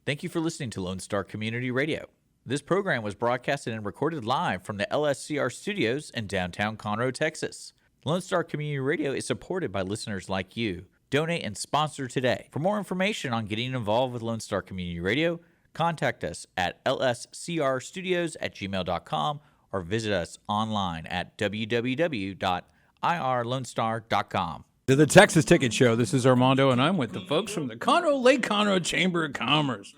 Thank you for listening to Lone Star Community Radio. This program was broadcasted and recorded live from the LSCR studios in downtown Conroe, Texas. Lone Star Community Radio is supported by listeners like you. Donate and sponsor today. For more information on getting involved with Lone Star Community Radio, contact us at lscrstudios@gmail.com or visit us online at www.irlonestar.com. To the Texas Ticket Show. This is Armando, and I'm with the folks from the Conroe Lake Conroe Chamber of Commerce.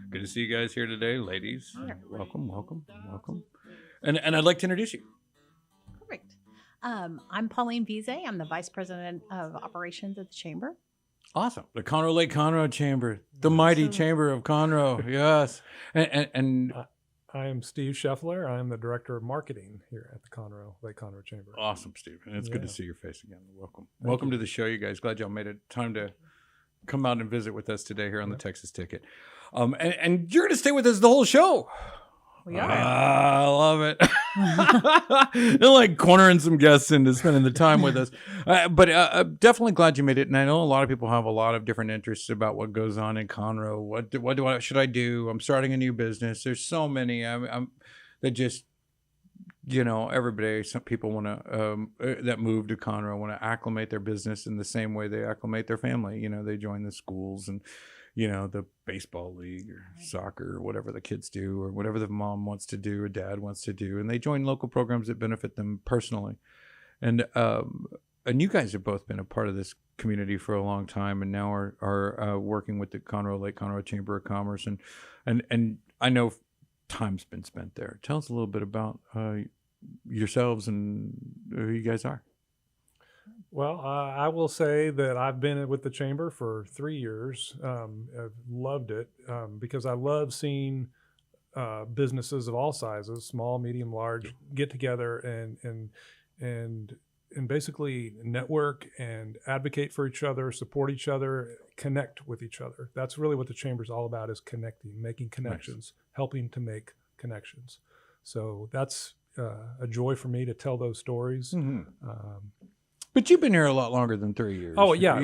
Good to see you guys here today, ladies. Welcome. And I'd like to introduce you. Perfect. I'm Pauline Veazey. I'm the Vice President of Operations at the Chamber. Awesome. The Conroe Lake Conroe Chamber, the mighty Chamber of Conroe. Yes. And I am Steve Scheffler. I'm the Director of Marketing here at the Lake Conroe Chamber. Awesome, Steve. And it's good to see your face again. Welcome. Welcome to the show, you guys. Glad y'all made it time to come out and visit with us today here on the Texas Ticket. And you're going to stay with us the whole show. We are. I love it. They're like cornering some guests into spending the time with us. But definitely glad you made it. And I know a lot of people have a lot of different interests about what goes on in Conroe. What should I do? I'm starting a new business. There's so many. That just, everybody, some people want to, that move to Conroe want to acclimate their business in the same way they acclimate their family. They join the schools and, the baseball league or soccer or whatever the kids do or whatever the mom wants to do or dad wants to do. And they join local programs that benefit them personally. And you guys have both been a part of this community for a long time and now are working with the Conroe Lake Conroe Chamber of Commerce. And I know time's been spent there. Tell us a little bit about yourselves and who you guys are. Well, I will say that I've been with the Chamber for 3 years. I've loved it because I love seeing businesses of all sizes, small, medium, large, get together and basically network and advocate for each other, support each other, connect with each other. That's really what the Chamber is all about, is connecting, making connections, helping to make connections. So that's a joy for me to tell those stories. Mm-hmm. But you've been here a lot longer than 3 years. Oh, yeah.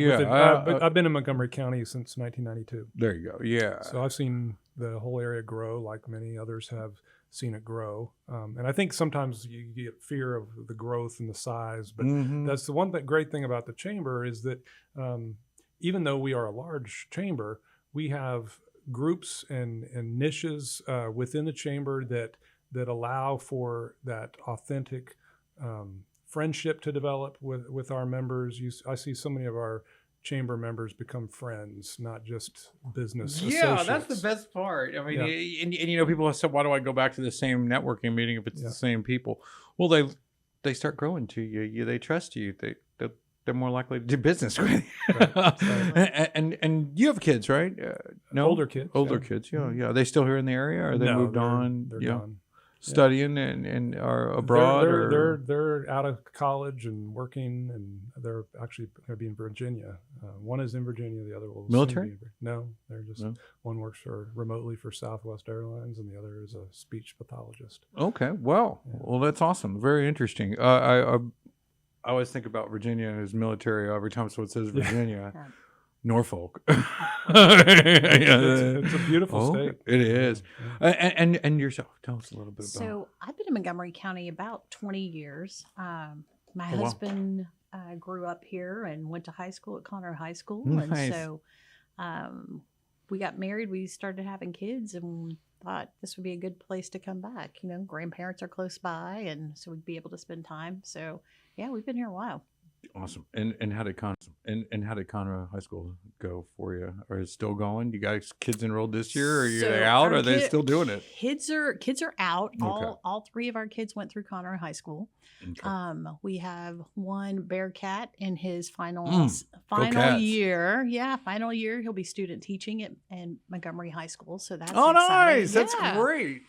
I've been in Montgomery County since 1992. There you go. Yeah. So I've seen the whole area grow like many others have seen it grow. And I think sometimes you get fear of the growth and the size. But that's the one great thing about the Chamber is that even though we are a large chamber, we have groups and niches within the Chamber that allow for that authentic friendship to develop with our members. I see so many of our Chamber members become friends, not just business associates. That's the best part. I mean, and people have said, why do I go back to the same networking meeting if it's the same people? Well, they start growing to you. They trust you. They're more likely to do business with you. Right. And you have kids, right? No, older kids. Kids. Yeah. Are they still here in the area? Or they moved on? They're gone. Studying and are abroad? They're out of college and working, and they're actually going to be in Virginia. One is in Virginia, the other will military? No, they're just one works remotely for Southwest Airlines, and the other is a speech pathologist. Okay, well, that's awesome. Very interesting. I always think about Virginia as military every time someone says Virginia. Norfolk. It's a beautiful state. It is. And yourself, tell us a little bit about. So I've been in Montgomery County about 20 years. My husband grew up here and went to high school at Conroe High School. Nice. And so we got married, we started having kids, and thought this would be a good place to come back. Grandparents are close by, and so we'd be able to spend time. So yeah, we've been here a while. Awesome. And how did Conroe High School go for you? Are it still going? You guys kids enrolled this year? Or are they out? Or are they still doing it? Kids are out. All three of our kids went through Conroe High School. Okay. We have one Bearcat in his final year. Yeah, final year. He'll be student teaching at Montgomery High School. So that's exciting. Nice. That's great.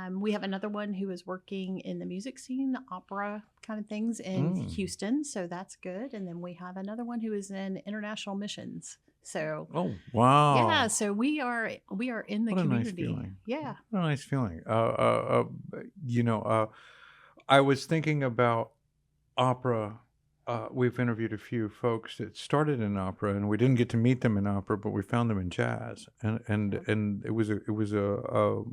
We have another one who is working in the music scene, opera kind of things in Houston. So that's good. And then we have another one who is in international missions. So, oh, wow. Yeah. So we are in the community. Nice feeling. Yeah. What a nice feeling. I was thinking about opera we've interviewed a few folks that started in opera, and we didn't get to meet them in opera, but we found them in jazz, and it was a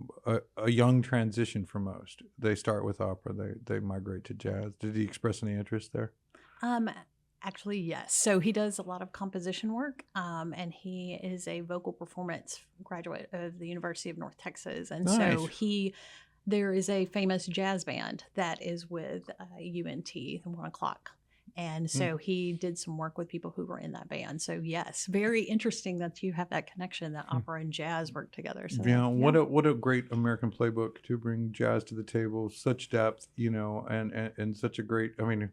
young transition for most. They start with opera, they migrate to jazz. Did he express any interest there? Actually, yes. So he does a lot of composition work, and he is a vocal performance graduate of the University of North Texas. And so there is a famous jazz band that is with UNT, the 1 o'clock. And so he did some work with people who were in that band. So yes, very interesting that you have that connection, that opera and jazz work together. So what a great American playbook to bring jazz to the table, such depth, and such a great, I mean,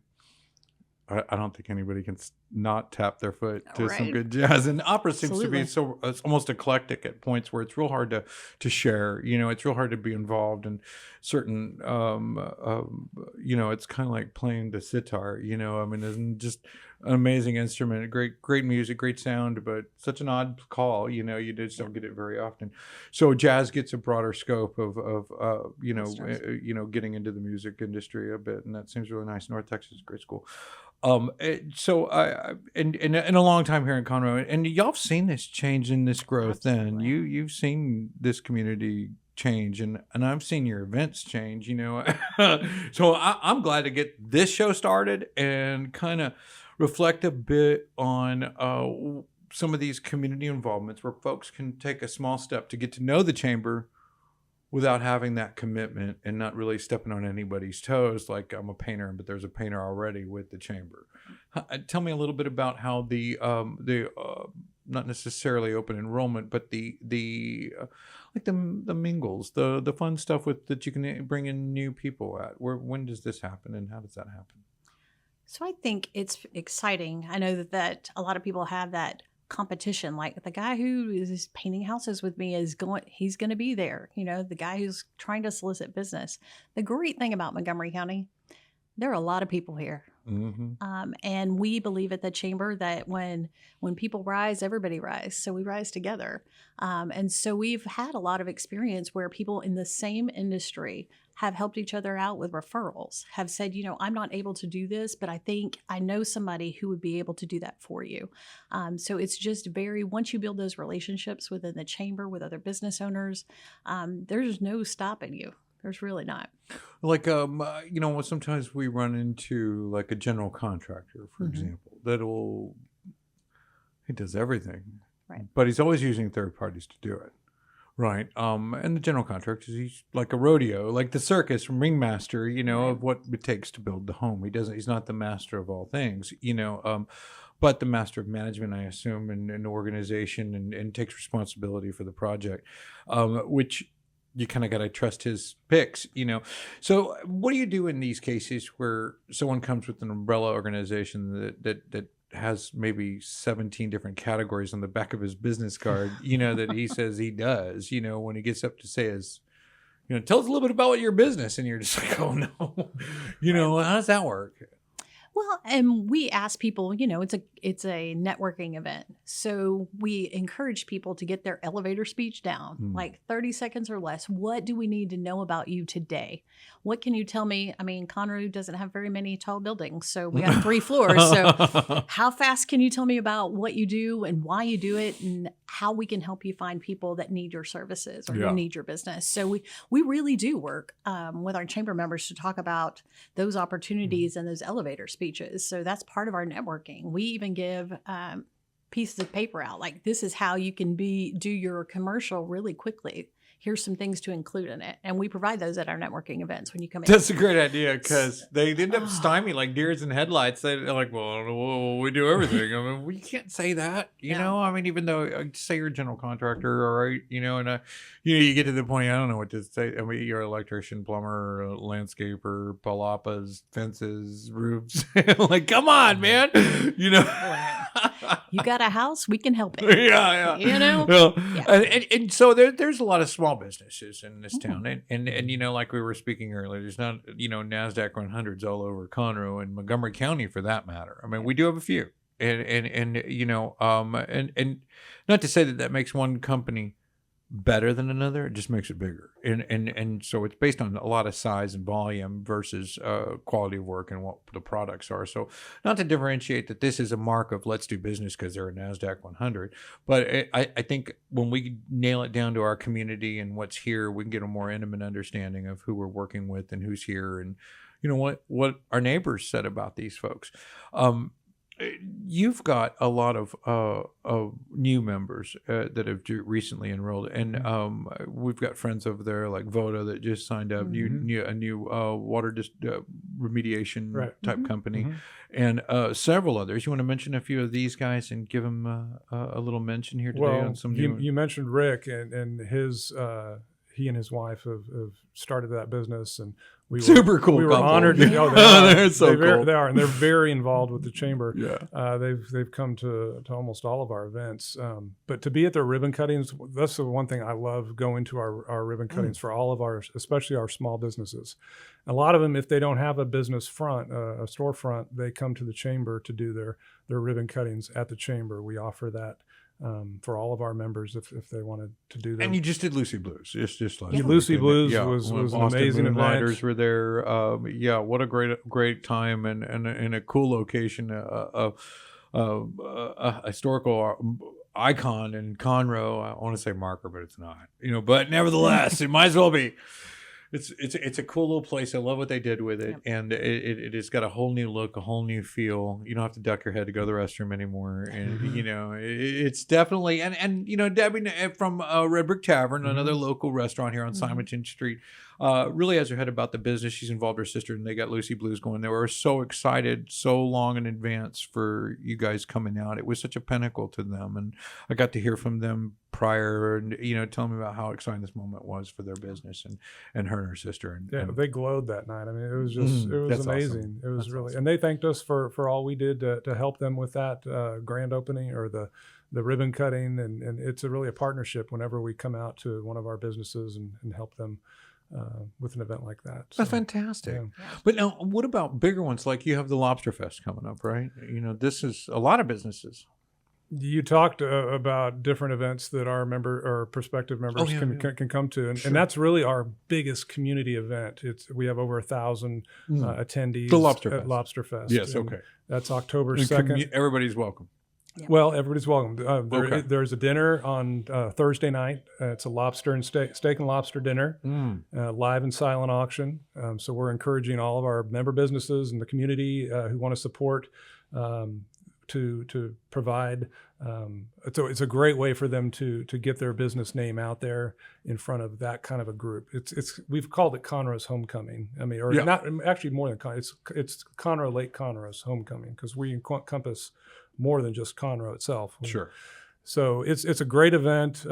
I don't think anybody can not tap their foot to some good jazz. And opera seems to be it's almost eclectic at points where it's real hard to share. It's real hard to be involved in certain. It's kind of like playing the sitar. I mean, it's just an amazing instrument, great music, great sound, but such an odd call. You just don't get it very often. So jazz gets a broader scope of getting into the music industry a bit, and that seems really nice. North Texas is a great school. So in a long time here in Conroe, and y'all have seen this change in this growth. Absolutely. Then you've seen this community change, and I've seen your events change. So I'm glad to get this show started and kind of reflect a bit on some of these community involvements where folks can take a small step to get to know the chamber without having that commitment and not really stepping on anybody's toes. Like, I'm a painter, but there's a painter already with the chamber. Tell me a little bit about how the not necessarily open enrollment, but the mingles, the fun stuff that you can bring in new people at. When does this happen, and how does that happen? So I think it's exciting. I know that a lot of people have that competition, like the guy who is painting houses with me he's going to be there. The guy who's trying to solicit business. The great thing about Montgomery County, there are a lot of people here. Mm-hmm. And we believe at the chamber that when people rise, everybody rise. So we rise together. And so we've had a lot of experience where people in the same industry have helped each other out with referrals, have said, I'm not able to do this, but I think I know somebody who would be able to do that for you. So it's just once you build those relationships within the chamber with other business owners, there's no stopping you. There's really not. Like, sometimes we run into like a general contractor, for example, he does everything, right? But he's always using third parties to do it. Right. And the general contractor, he's like a rodeo, like the circus ringmaster, of what it takes to build the home. He's not the master of all things, but the master of management, I assume, and organization and takes responsibility for the project, which you kind of got to trust his picks, So what do you do in these cases where someone comes with an umbrella organization that has maybe 17 different categories on the back of his business card, that he says he does, when he gets up to say tell us a little bit about your business. And you're just like, oh no, how does that work? Well, and we ask people, it's a networking event. So we encourage people to get their elevator speech down, like 30 seconds or less. What do we need to know about you today? What can you tell me? I mean, Conroe doesn't have very many tall buildings, so we got 3 floors. So how fast can you tell me about what you do and why you do it and how we can help you find people that need your services or who need your business? So we really do work with our chamber members to talk about those opportunities and those elevator speeches. So that's part of our networking. We even give pieces of paper out, like, this is how you can do your commercial really quickly. Here's some things to include in it. And we provide those at our networking events when you come in. That's a great idea, because they end up stymied like deers in headlights. They're like, well, we do everything. I mean, we can't say that, you know? I mean, even though, say you're a general contractor, all right, and you get to the point, I don't know what to say. I mean, you're an electrician, plumber, landscaper, palapas, fences, roofs. Like, come on, man. You got a house, we can help it. Yeah. And so there's a lot of small businesses in this town, and like we were speaking earlier, there's not NASDAQ 100s all over Conroe and Montgomery County for that matter. I mean, we do have a few, and not to say that makes one company better than another, it just makes it bigger. And so it's based on a lot of size and volume versus quality of work and what the products are. So not to differentiate that this is a mark of let's do business because they're a NASDAQ 100, but I think when we nail it down to our community and what's here, we can get a more intimate understanding of who we're working with and who's here, and what our neighbors said about these folks. You've got a lot of new members that have recently enrolled, and we've got friends over there like Voda that just signed up, a new water remediation type company, and several others. You want to mention a few of these guys and give them a little mention here today on some new. You mentioned Rick and his. He and his wife have started that business, and we were honored. They're so cool. They are, and they're very involved with the chamber. Yeah, they've come to almost all of our events. But to be at their ribbon cuttings, that's the one thing I love. Going to our ribbon cuttings for all of our, especially our small businesses. A lot of them, if they don't have a business front, a storefront, they come to the chamber to do their ribbon cuttings at the chamber. We offer that. For all of our members, if they wanted to do that. And you just did Lucy Blues. It's just like Lucy Blues was an amazing event. Moonlighters were there. What a great time and a cool location. A historical icon in Conroe. I want to say marker, but it's not. But nevertheless, it might as well be. It's a cool little place. I love what they did with it, and it has got a whole new look, a whole new feel. You don't have to duck your head to go to the restroom anymore, and it's definitely and Debbie from Red Brick Tavern, another local restaurant here on Simonton Street, really has her head about the business. She's involved her sister, and they got Lucy Blues going. They were so excited, so long in advance for you guys coming out. It was such a pinnacle to them, and I got to hear from them prior, and telling me about how exciting this moment was for their business and her and her sister. And they glowed that night. I mean, it was just it was amazing. Awesome. It was that's really awesome. And they thanked us for all we did to help them with that grand opening or the ribbon cutting, and it's really a partnership whenever we come out to one of our businesses and help them with an event like that. That's fantastic. Yeah. But now, what about bigger ones? Like you have the Lobster Fest coming up, right? This is a lot of businesses. You talked about different events that our prospective members can come to, and that's really our biggest community event. We have over 1,000 attendees. The at Lobster Fest. Yes, okay. That's October 2nd. Everybody's welcome. Yeah. Well, everybody's welcome. There's a dinner on Thursday night. It's a lobster and steak and lobster dinner, live and silent auction. So we're encouraging all of our member businesses and the community who want to support to provide. It's a great way for them to get their business name out there in front of that kind of a group. We've called it Conroe's Homecoming. I mean, not actually more than it's Conroe Lake Conroe's Homecoming, because we encompass more than just Conroe itself. Sure. So it's a great event.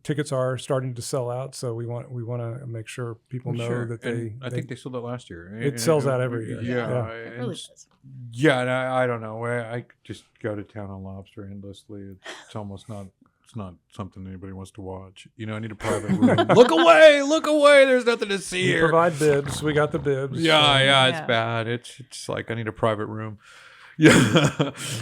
Tickets are starting to sell out, so we want to make sure people know that I think they sold it last year. It sells out every year. Yeah, it really does. Yeah, and I don't know. I just go to town on lobster endlessly. It's almost not. It's not something anybody wants to watch. I need a private room. Look away. There's nothing to see here. Provide bibs. We got the bibs. Yeah, it's bad. It's like I need a private room. Yeah.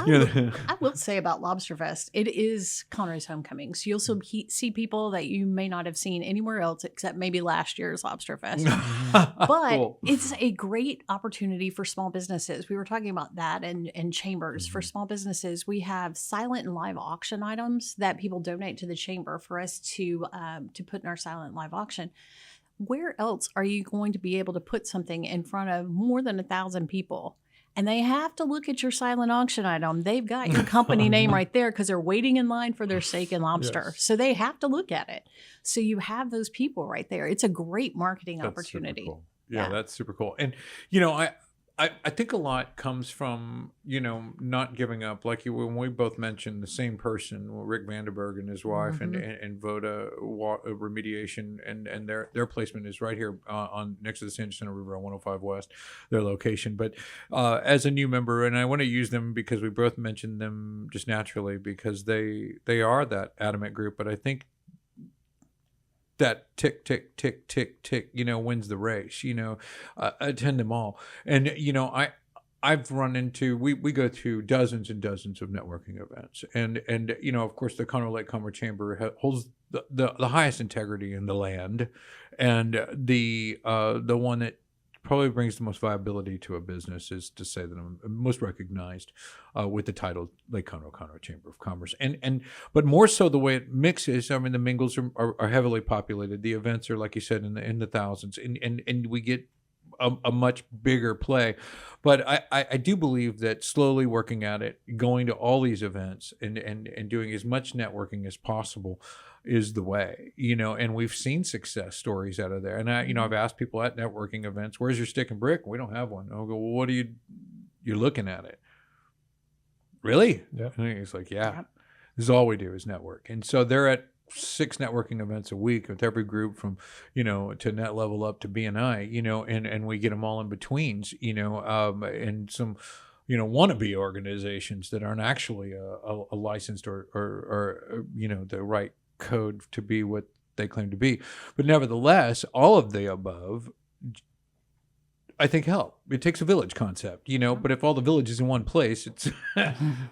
I will say about Lobster Fest, it is Conroe's Homecoming. So you'll still see people that you may not have seen anywhere else except maybe last year's Lobster Fest. But It's a great opportunity for small businesses. We were talking about that and chambers. For small businesses, we have silent and live auction items that people donate to the chamber for us to put in our silent and live auction. Where else are you going to be able to put something in front of more than 1,000 people? And they have to look at your silent auction item. They've got your company name right there because they're waiting in line for their steak and lobster. Yes. So they have to look at it. So you have those people right there. It's a great marketing opportunity. Super cool. Yeah, that's super cool. And, I think a lot comes from, not giving up. Like when we both mentioned the same person, Rick Vandenberg and his wife and Voda Remediation, and their placement is right here on next to the San Jacinto River on 105 West, their location. But as a new member, and I want to use them because we both mentioned them just naturally because they are that adamant group. But I think that tick, tick, tick, tick, tick, wins the race, attend them all. And, I've run into, we go to dozens and dozens of networking events. And of course, the Conroe Lake Commerce Chamber holds the highest integrity in the land, and the one that probably brings the most viability to a business is to say that I'm most recognized with the title Lake Conroe Chamber of Commerce, but more so the way it mixes. I mean, the mingles are heavily populated. The events are, like you said, in the thousands, and we get a much bigger play. But I do believe that slowly working at it, going to all these events and doing as much networking as possible is the way, and we've seen success stories out of there. And I've asked people at networking events, where's your stick and brick? We don't have one. I'll go, well, what are you're looking at it? Really? Yeah. And he's like, yeah, this is all we do is network. And so they're at 6 networking events a week with every group from, to Net Level up to BNI, and we get them all in betweens, and some, wannabe organizations that aren't actually a licensed or the right code to be what they claim to be. But nevertheless, all of the above, I think, help. It takes a village concept, but if all the villages in one place, it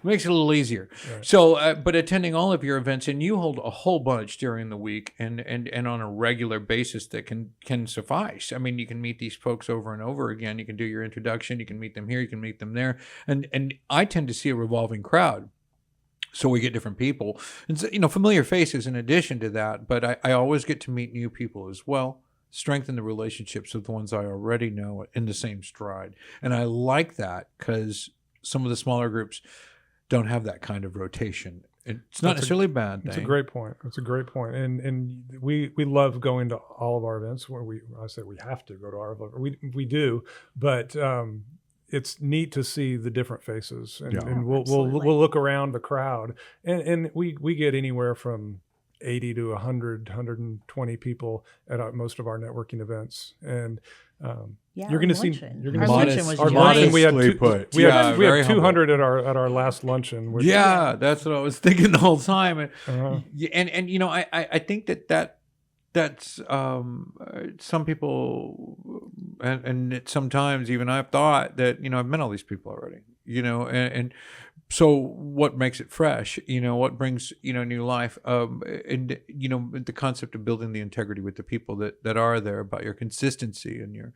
makes it a little easier. Right. So, but attending all of your events, and you hold a whole bunch during the week and on a regular basis that can suffice. I mean, you can meet these folks over and over again. You can do your introduction. You can meet them here. You can meet them there. And I tend to see a revolving crowd. So we get different people and, familiar faces in addition to that. But I always get to meet new people as well. Strengthen the relationships with the ones I already know in the same stride. And I like that because some of the smaller groups don't have that kind of rotation. It's not necessarily a bad thing. It's a great point. It's a great point. And we love going to all of our events where I say we have to go to our events. We do, but it's neat to see the different faces, and we'll look around the crowd, and we get anywhere from 80 to 100, 120 people at most of our networking events, and you're going to see. Our luncheon was our luncheon. We had 200 at our last luncheon. Which, that's what I was thinking the whole time, and I think that's some people, and sometimes even I've thought that I've met all these people already, and so what makes it fresh? What brings new life? And the concept of building the integrity with the people that are there, about your consistency and your,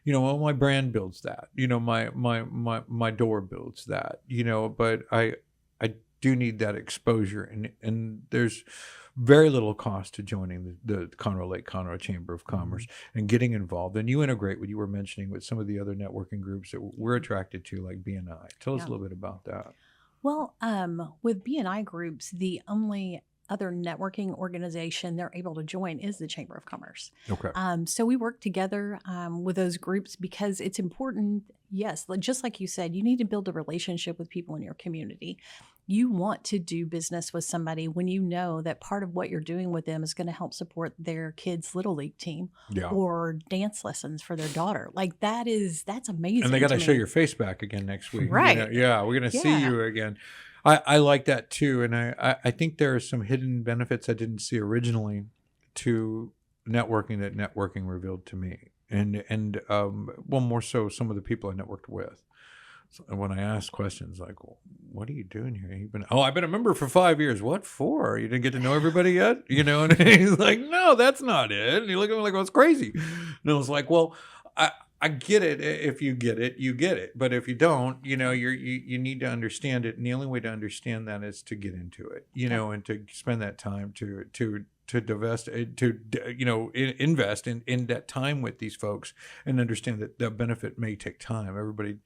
my brand builds that. My door builds that. But I do need that exposure, and there's very little cost to joining the Conroe Lake Conroe Chamber of Commerce and getting involved. And you integrate what you were mentioning with some of the other networking groups that we're attracted to, like BNI. Tell us a little bit about that. Well, with BNI groups, the only other networking organization they're able to join is the Chamber of Commerce. Okay. So we work together with those groups because it's important. Yes, just like you said, you need to build a relationship with people in your community. You want to do business with somebody when you know that part of what you're doing with them is going to help support their kids' little league team or dance lessons for their daughter. Like that's amazing. And they got to show your face back again next week. Right. We're going to see you again. I like that too. And I think there are some hidden benefits I didn't see originally to networking that networking revealed to me. And more so some of the people I networked with. So when I asked questions like, well, what are you doing here? I've been a member for 5 years. What for? You didn't get to know everybody yet? And he's like, no, that's not it. And he looked at me like I was crazy. And I was like, well, I get it. If you get it, you get it. But if you don't, you need to understand it. And the only way to understand that is to get into it, and to spend that time to divest, invest in that time with these folks and understand that that benefit may take time. Everybody,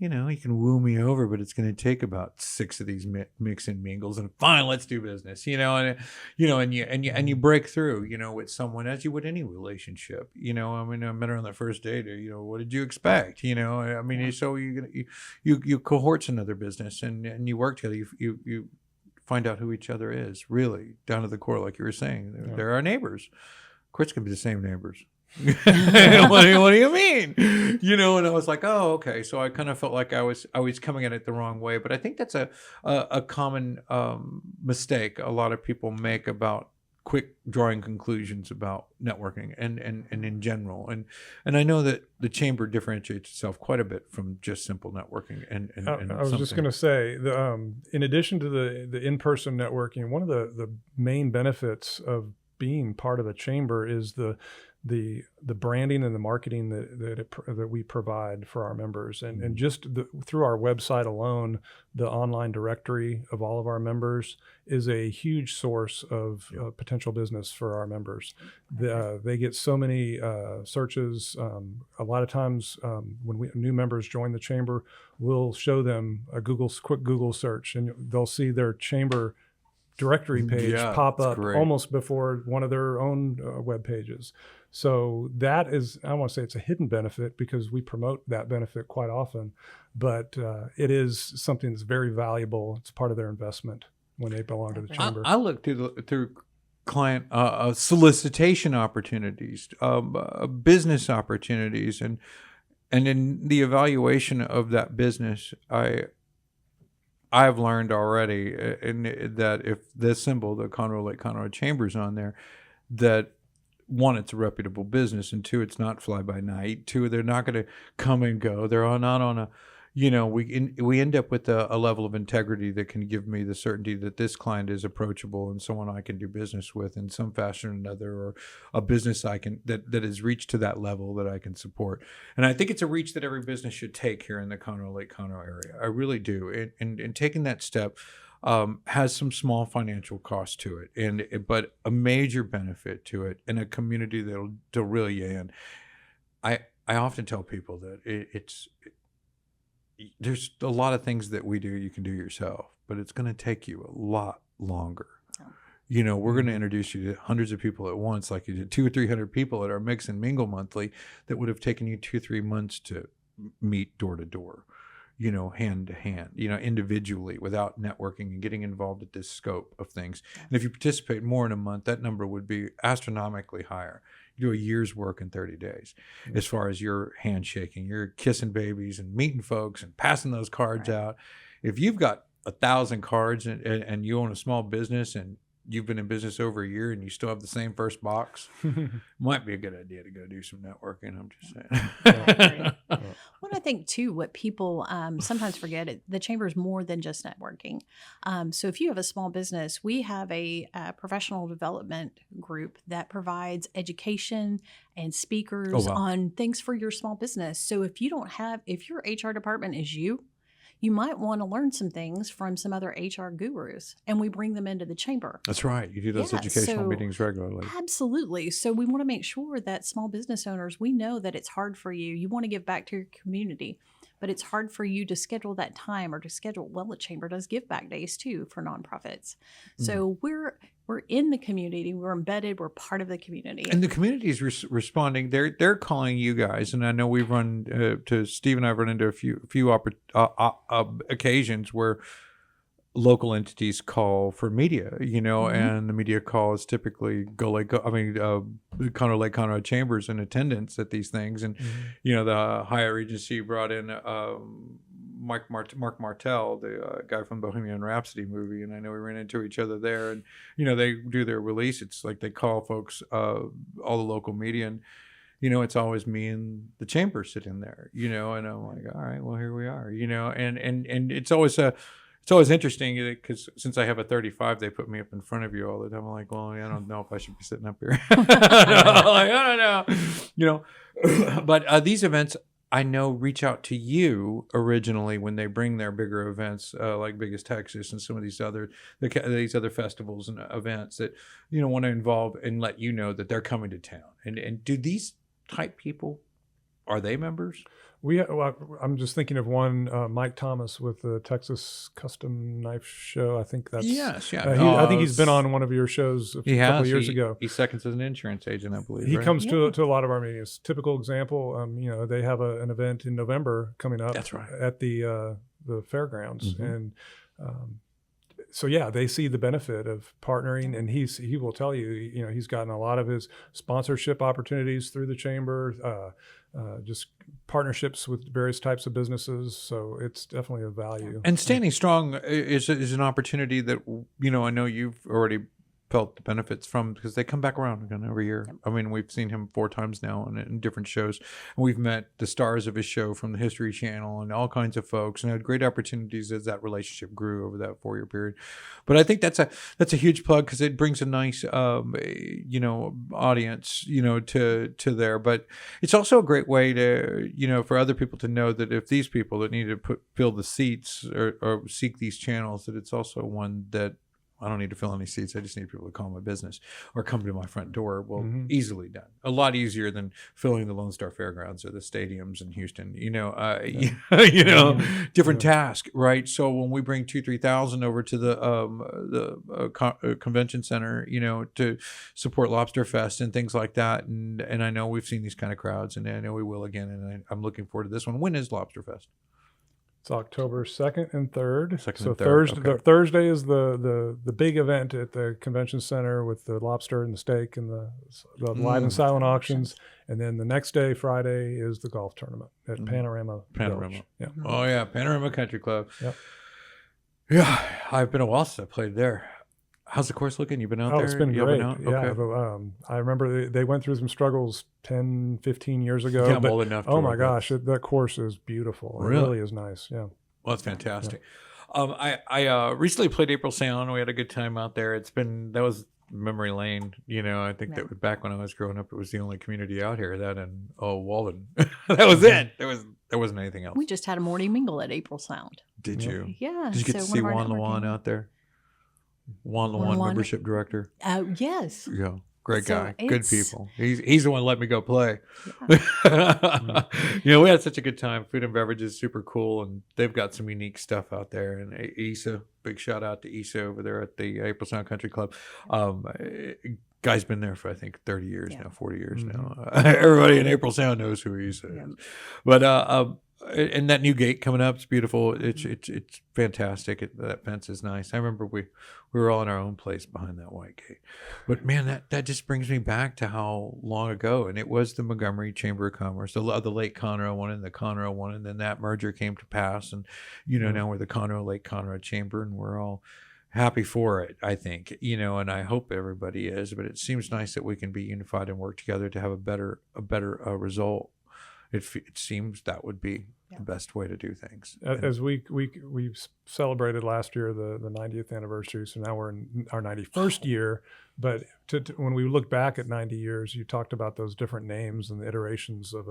you can woo me over, but it's going to take about 6 of these mix and mingles, and fine, let's do business. And you break through, with someone as you would any relationship. I met her on the first date. What did you expect? So you cohorts another business, and you work together. You find out who each other is, really down to the core, like you were saying. They're our neighbors. Of course, it can be the same neighbors. what do you mean? And I was like, oh, okay. So I kind of felt like I was coming at it the wrong way. But I think that's a common mistake a lot of people make about quick drawing conclusions about networking and in general. And I know that the chamber differentiates itself quite a bit from just simple networking. And I was just going to say, in addition to the in-person networking, one of the main benefits of being part of a chamber is the branding and the marketing that we provide for our members, and just through our website alone, the online directory of all of our members is a huge source of potential business for our members. They get so many searches. A lot of times when new members join the chamber, we'll show them a quick Google search, and they'll see their chamber directory page pop up almost before one of their own web pages. So that is, I want to say it's a hidden benefit because we promote that benefit quite often, but it is something that's very valuable. It's part of their investment when they belong to the chamber. I look through client solicitation opportunities, business opportunities, and in the evaluation of that business, I've learned already that if the symbol, the Conroe Lake Conroe Chambers on there, that one, it's a reputable business, and two, it's not fly by night. Two, they're not going to come and go. They're not on a, we end up with a level of integrity that can give me the certainty that this client is approachable and someone I can do business with in some fashion or another, or a business I can that has reached to that level that I can support. And I think it's a reach that every business should take here in the Conroe Lake Conroe area. I really do. And taking that step has some small financial cost to it, but a major benefit to it, and a community that'll really in. I often tell people that there's a lot of things that we do you can do yourself, but it's going to take you a lot longer. We're going to introduce you to hundreds of people at once, like you did 200 or 300 people at our Mix and Mingle monthly that would have taken you 2-3 months to meet door to door, hand to hand, individually, without networking and getting involved at this scope of things. And if you participate more in a month, that number would be astronomically higher. You do a year's work in 30 days, as far as your handshaking, you're kissing babies and meeting folks and passing those cards out. If you've got 1,000 cards and you own a small business and you've been in business over a year and you still have the same first box, might be a good idea to go do some networking. I'm just saying. Well, I think too, what people sometimes forget, the chamber is more than just networking. So if you have a small business, we have a professional development group that provides education and speakers on things for your small business. So if your HR department is you might want to learn some things from some other HR gurus, and we bring them into the chamber. That's right. You do those educational meetings regularly. Absolutely. So we want to make sure that small business owners, we know that it's hard for you. You want to give back to your community, but it's hard for you to schedule that time or to schedule. Well, the chamber does give back days too for nonprofits. So we're in the community. We're embedded. We're part of the community. And the community is responding. They're calling you guys. And I know we've run to Steve and I've run into a few occasions where local entities call for media, and the media call is typically Conroe Lake Conroe Chambers in attendance at these things. And, the Hyatt Regency brought in Mark Martell, the guy from Bohemian Rhapsody movie, and I know we ran into each other there. And they do their release. It's like they call folks, all the local media, and it's always me and the chamber sitting there. And I'm like, all right, well, here we are. And it's always interesting because since I have a 35, they put me up in front of you all the time. I'm like, well, I don't know if I should be sitting up here. I don't know. But these events, I know, reach out to you originally when they bring their bigger events like Biggest Texas and some of these other festivals and events that want to involve and let you know that they're coming to town. And do these type people, are they members? I'm just thinking of one, Mike Thomas with the Texas Custom Knife Show. I think that's I think he's been on one of your shows a couple of years ago. He seconds as an insurance agent, I believe. He comes to a lot of our meetings. Typical example, they have an event in November coming up. That's right. At the fairgrounds, and so they see the benefit of partnering, and he will tell you, he's gotten a lot of his sponsorship opportunities through the chamber, just partnerships with various types of businesses. So it's definitely a value. And standing strong is an opportunity that, I know you've already felt the benefits from, because they come back around again every year. I mean, we've seen him 4 times now in different shows. And we've met the stars of his show from the History Channel and all kinds of folks, and had great opportunities as that relationship grew over that 4-year period. But I think that's a huge plug, because it brings a nice audience to there. But it's also a great way to for other people to know that if these people that need to fill the seats or seek these channels, that it's also one that I don't need to fill any seats. I just need people to call my business or come to my front door. Well, easily done. A lot easier than filling the Lone Star Fairgrounds or the stadiums in Houston. Different task, right? So when we bring 2,000-3,000 over to the convention center, to support Lobster Fest and things like that, and I know we've seen these kind of crowds, and I know we will again, and I'm looking forward to this one. When is Lobster Fest? It's October 2nd and 3rd. So Thursday is the big event at the convention center with the lobster and the steak and the live and silent auctions. And then the next day, Friday, is the golf tournament at Panorama. Village. Yeah. Oh yeah, Panorama Country Club. Yep. Yeah, I've been a while since I played there. How's the course looking? You've been out there? It's been great. Okay. Yeah, I remember they went through some struggles 10, 15 years ago. Yeah, I'm old enough to my gosh, that course is beautiful. Really? It really is nice. Yeah. Well, that's fantastic. Yeah. I recently played April Sound. We had a good time out there. That was memory lane. I think that was back when I was growing up. It was the only community out here. That and Walden. That was it. There wasn't anything else. We just had a morning mingle at April Sound. Did you? Yeah. Did you get to see Juan Lawan out there? Juan Lawan, membership director. Yes. Yeah, great guy, good people. He's the one who let me go play. Yeah. We had such a good time. Food and beverages, super cool, and they've got some unique stuff out there. And Issa, big shout out to Issa over there at the April Sound Country Club. Guy's been there for I think 30 years now, 40 years now. Everybody in April Sound knows who Issa is. But and that new gate coming up, it's beautiful. It's fantastic. That fence is nice. I remember we were all in our own place behind that white gate. But man, that just brings me back to how long ago. And it was the Montgomery Chamber of Commerce, the late Conroe one and the Conroe one, and then that merger came to pass. And now we're the Conroe Lake Conroe Chamber, and we're all happy for it, I think. And I hope everybody is. But it seems nice that we can be unified and work together to have a better result. It seems that would be the best way to do things. As we celebrated last year the 90th anniversary, so now we're in our 91st year. But when we look back at 90 years, you talked about those different names and the iterations of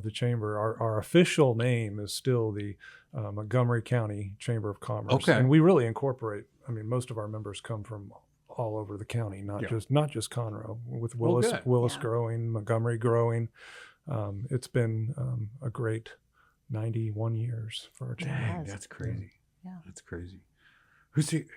the chamber. Our official name is still the Montgomery County Chamber of Commerce, okay. And we really incorporate. I mean, most of our members come from all over the county, not just Conroe. With Willis growing, Montgomery growing. It's been a great 91 years for our chamber. Dang, that's crazy. Yeah. That's crazy.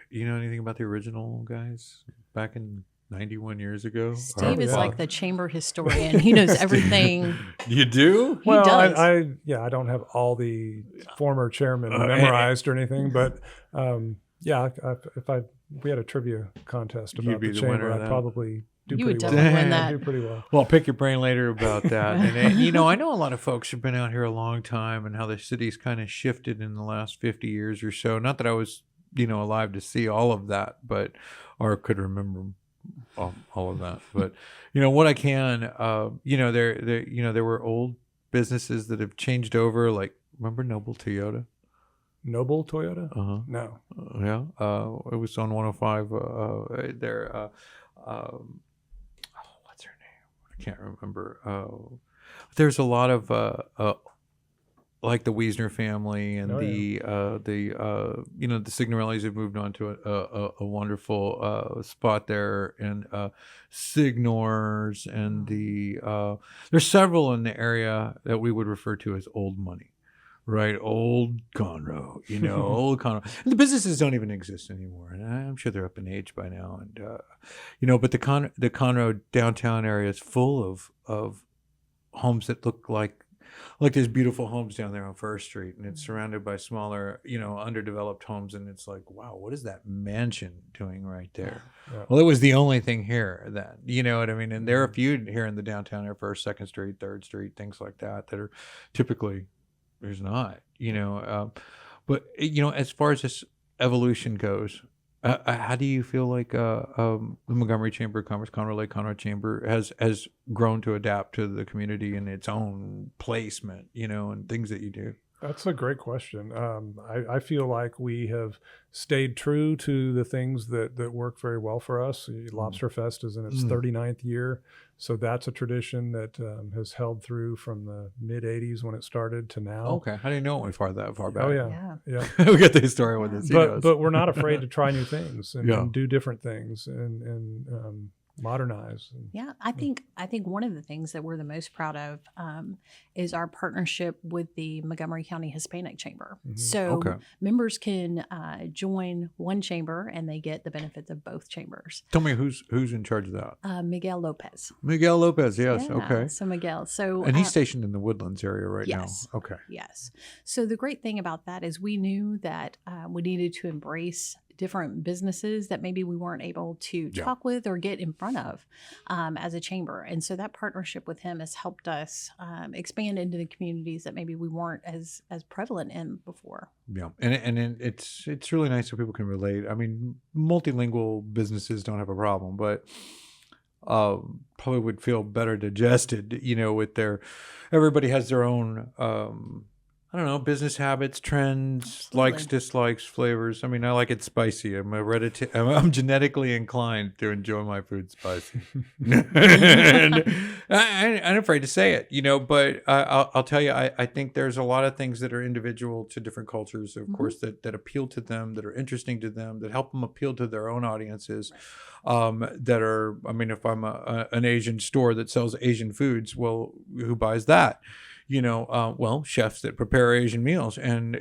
You know anything about the original guys back in 91 years ago? Steve is like the chamber historian. He knows everything. You do? Well, he does. I don't have all the former chairmen memorized or anything, but if we had a trivia contest about the chamber, I'd probably do you pretty would definitely win that. do pretty well. Well, I'll pick your brain later about that. And I know a lot of folks have been out here a long time, and how the city's kind of shifted in the last 50 years or so. Not that I was, alive to see all of that, or could remember all of that. But what I can, there were old businesses that have changed over. Like, remember Noble Toyota? Noble Toyota? Uh-huh. No. It was on 105 there. What's her name? I can't remember. There's a lot of like the Wiesner family and the Signorellis have moved on to a wonderful spot there, and Signors, and there's several in the area that we would refer to as old money. Right, old Conroe, old Conroe. And the businesses don't even exist anymore, and I'm sure they're up in age by now. And but the Conroe downtown area is full of homes that look like there's beautiful homes down there on First Street, and it's surrounded by smaller, underdeveloped homes, and it's like, wow, what is that mansion doing right there? Yeah. Well, it was the only thing here then, you know what I mean? And there are a few here in the downtown area, First, Second Street, Third Street, things like that are typically. There's not, but as far as this evolution goes, How do you feel like the Montgomery Chamber of Commerce, Conroe Lake Conroe Chamber has grown to adapt to the community and its own placement, and things that you do? That's a great question. I feel like we have stayed true to the things that work very well for us. Lobster Fest is in its 39th year. So that's a tradition that has held through from the mid 80s when it started to now. Okay. How do you know it went that far back? Oh, yeah. We got the historian with us. But we're not afraid to try new things and, Yeah. and do different things and modernize. Yeah, I think one of the things that we're the most proud of is our partnership with the Montgomery County Hispanic Chamber. So members can join one chamber and they get the benefits of both chambers. Tell me who's in charge of that? Miguel Lopez. Miguel Lopez, yes. Yeah, Okay. So Miguel. So and he's stationed in the Woodlands area right yes. now. Okay. Yes. So the great thing about that is we knew that we needed to embrace different businesses that maybe we weren't able to talk with or get in front of as a chamber. And so that partnership with him has helped us expand into the communities that maybe we weren't as prevalent in before. Yeah. And it's really nice so people can relate. I mean, multilingual businesses don't have a problem, but probably would feel better digested, with everybody has their own I don't know, business habits, trends, Absolutely. likes, dislikes, flavors. I mean, I like it spicy. I'm genetically inclined to enjoy my food spicy. And I'm afraid to say it, but I'll tell you, I think there's a lot of things that are individual to different cultures, of course, that appeal to them, that are interesting to them, that help them appeal to their own audiences. That are, I mean, if I'm an Asian store that sells Asian foods, well, who buys that? Chefs that prepare Asian meals, and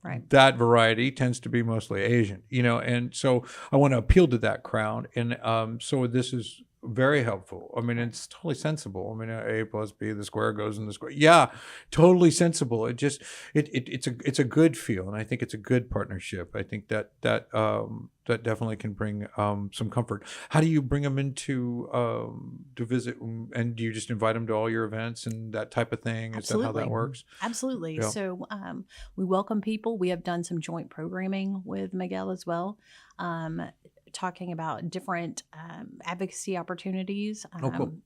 Right. that variety tends to be mostly Asian, and so I want to appeal to that crowd, and so this is very helpful. I mean, it's totally sensible. I mean, A plus B, the square goes in the square. Yeah, totally sensible. It just it's a good feel, and I think it's a good partnership. I think that definitely can bring some comfort. How do you bring them into to visit, and do you just invite them to all your events and that type of thing? Is that how that works? Absolutely. Yeah. So we welcome people. We have done some joint programming with Miguel as well, talking about different advocacy opportunities. Cool.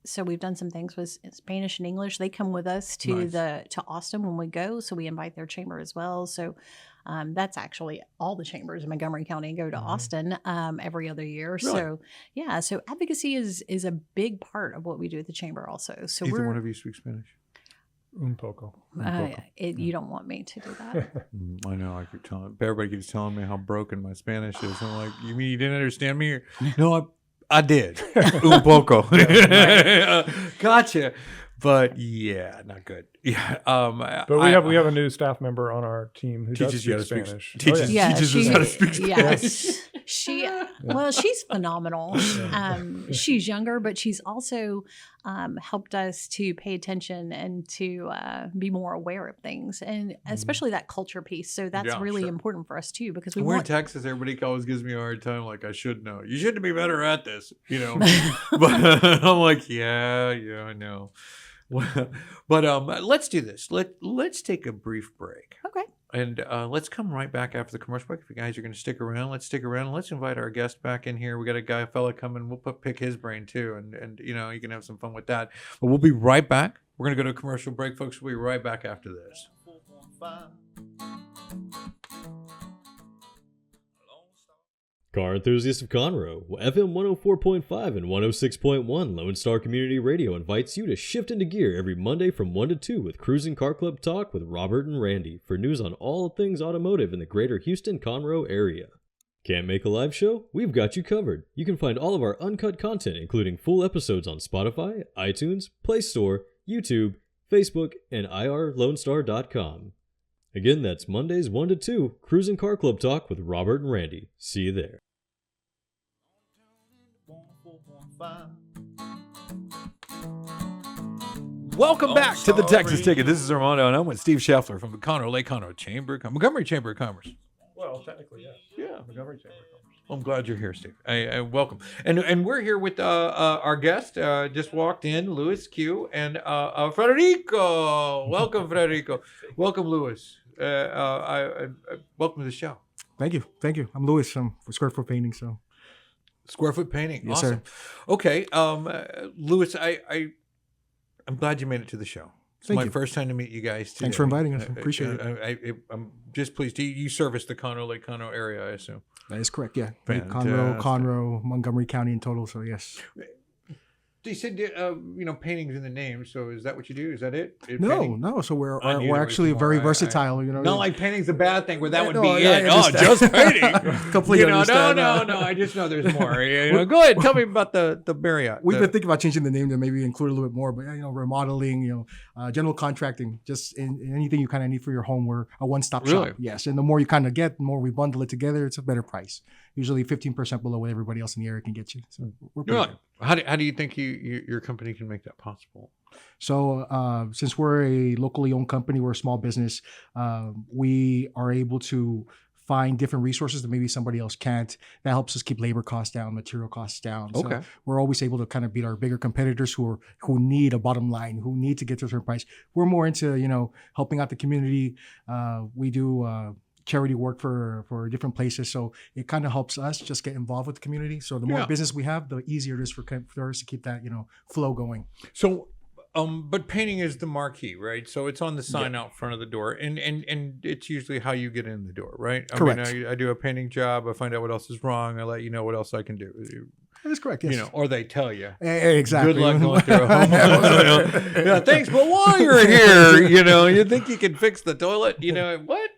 So we've done some things with Spanish and English. They come with us to to Austin when we go, so we invite their chamber as well. So that's actually all the chambers in Montgomery County go to Austin every other year. Really? So yeah, so advocacy is a big part of what we do at the chamber also. So Either one of you speak Spanish? Un poco. you don't want me to do that. I know. I keep telling everybody keeps telling me how broken my Spanish is. I'm like, you mean you didn't understand me? No, I did. Un poco. Gotcha. But yeah, not good. Yeah. But we have a new staff member on our team who teaches does you how to speak Spanish. Teaches us how to speak Spanish. Yes. She's phenomenal. She's younger, but she's also helped us to pay attention and to be more aware of things, and especially that culture piece. So that's really important for us too, because we're in Texas. Everybody always gives me a hard time, like I should know. You should be better at this, But I'm like, yeah, I know. But let's do this. Let's take a brief break. Okay. And let's come right back after the commercial break. If you guys are going to stick around, let's stick around. Let's invite our guest back in here. We got a fella coming. We'll pick his brain too, and you can have some fun with that. But we'll be right back. We're going to go to a commercial break, folks. We'll be right back after this. Car enthusiasts of Conroe, FM 104.5 and 106.1 Lone Star Community Radio invites you to shift into gear every Monday from 1 to 2 with Cruising Car Club Talk with Robert and Randy for news on all things automotive in the greater Houston-Conroe area. Can't make a live show? We've got you covered. You can find all of our uncut content, including full episodes on Spotify, iTunes, Play Store, YouTube, Facebook, and irlonestar.com. Again, that's Mondays 1 to 2, Cruising Car Club Talk with Robert and Randy. See you there. Welcome back to the Texas Ticket. This is Armando, and I'm with Steve Scheffler from the Conroe Lake Conroe Chamber, Montgomery Chamber of Commerce. Well, technically, yes. Yeah. Montgomery Chamber of Commerce. I'm glad you're here, Steve. I welcome. And we're here with our guest, just walked in, Louis Q, and Fredrico. Welcome, Fredrico. Welcome, Louis. Welcome to the show. Thank you. I'm Louis. I'm for Square Foot Painting. So Square Foot Painting. Yes, Awesome. sir. Okay. Louis, I'm glad you made it to the show. It's Thank my you. first time to meet you guys today. Thanks for inviting us. Appreciate it. I'm just pleased. You service the Conroe, Lake Conroe area, I assume. That is correct. Yeah. Fantastic. Conroe, Montgomery County in total. So yes. They said, paintings in the name. So is that what you do? Is that it? No. So we're Unusually actually small. very versatile. Not like painting's a bad thing, where that would No, be I it. understand. Just painting. Completely understand. No. I just know there's more. Go ahead. Tell me about the Marriott. We've been thinking about changing the name to maybe include a little bit more, but remodeling, general contracting, just in anything you kind of need for your home. We're a one-stop Really? shop. Yes, and the more you kind of get, the more we bundle it together. It's a better price. Usually 15% below what everybody else in the area can get you. So we're pretty Really? good. How do you think your company can make that possible? So since we're a locally owned company, we're a small business, we are able to find different resources that maybe somebody else can't. That helps us keep labor costs down, material costs down. So Okay. we're always able to kind of beat our bigger competitors who need a bottom line, who need to get to a certain price. We're more into, helping out the community. We do charity work for different places. So it kind of helps us just get involved with the community. So the more Yeah. business we have, the easier it is for us to keep that, flow going. So, but painting is the marquee, right? So it's on the sign out front of the door, and it's usually how you get in the door, right? Correct. I do a painting job. I find out what else is wrong. I let you know what else I can do. That is correct. Yes. Or they tell you. Exactly. Good luck going through a home. Yeah, thanks. But while you're here, you think you can fix the toilet? What?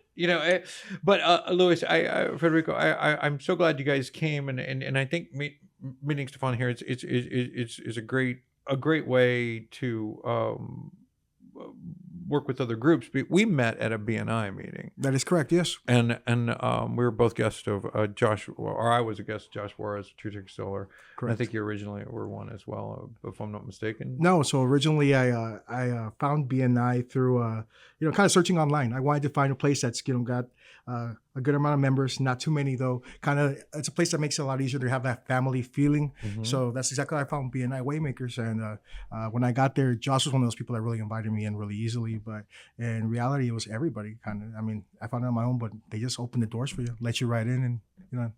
But Louis, Fredrico, I'm so glad you guys came, and I think meeting Stefan here is a great way to work with other groups. We met at a BNI meeting. That is correct. Yes. And we were both guests of Josh, or I was a guest of Josh Juarez, True Tech Solar. And I think you originally were one as well, if I'm not mistaken. No, so originally I found BNI through kind of searching online. I wanted to find a place that's got a good amount of members, not too many though. Kind of, it's a place that makes it a lot easier to have that family feeling. Mm-hmm. So that's exactly how I found BNI Waymakers. And when I got there, Josh was one of those people that really invited me in really easily. But in reality, it was everybody kind of. I mean, I found it on my own, but they just opened the doors for you, let you right in, and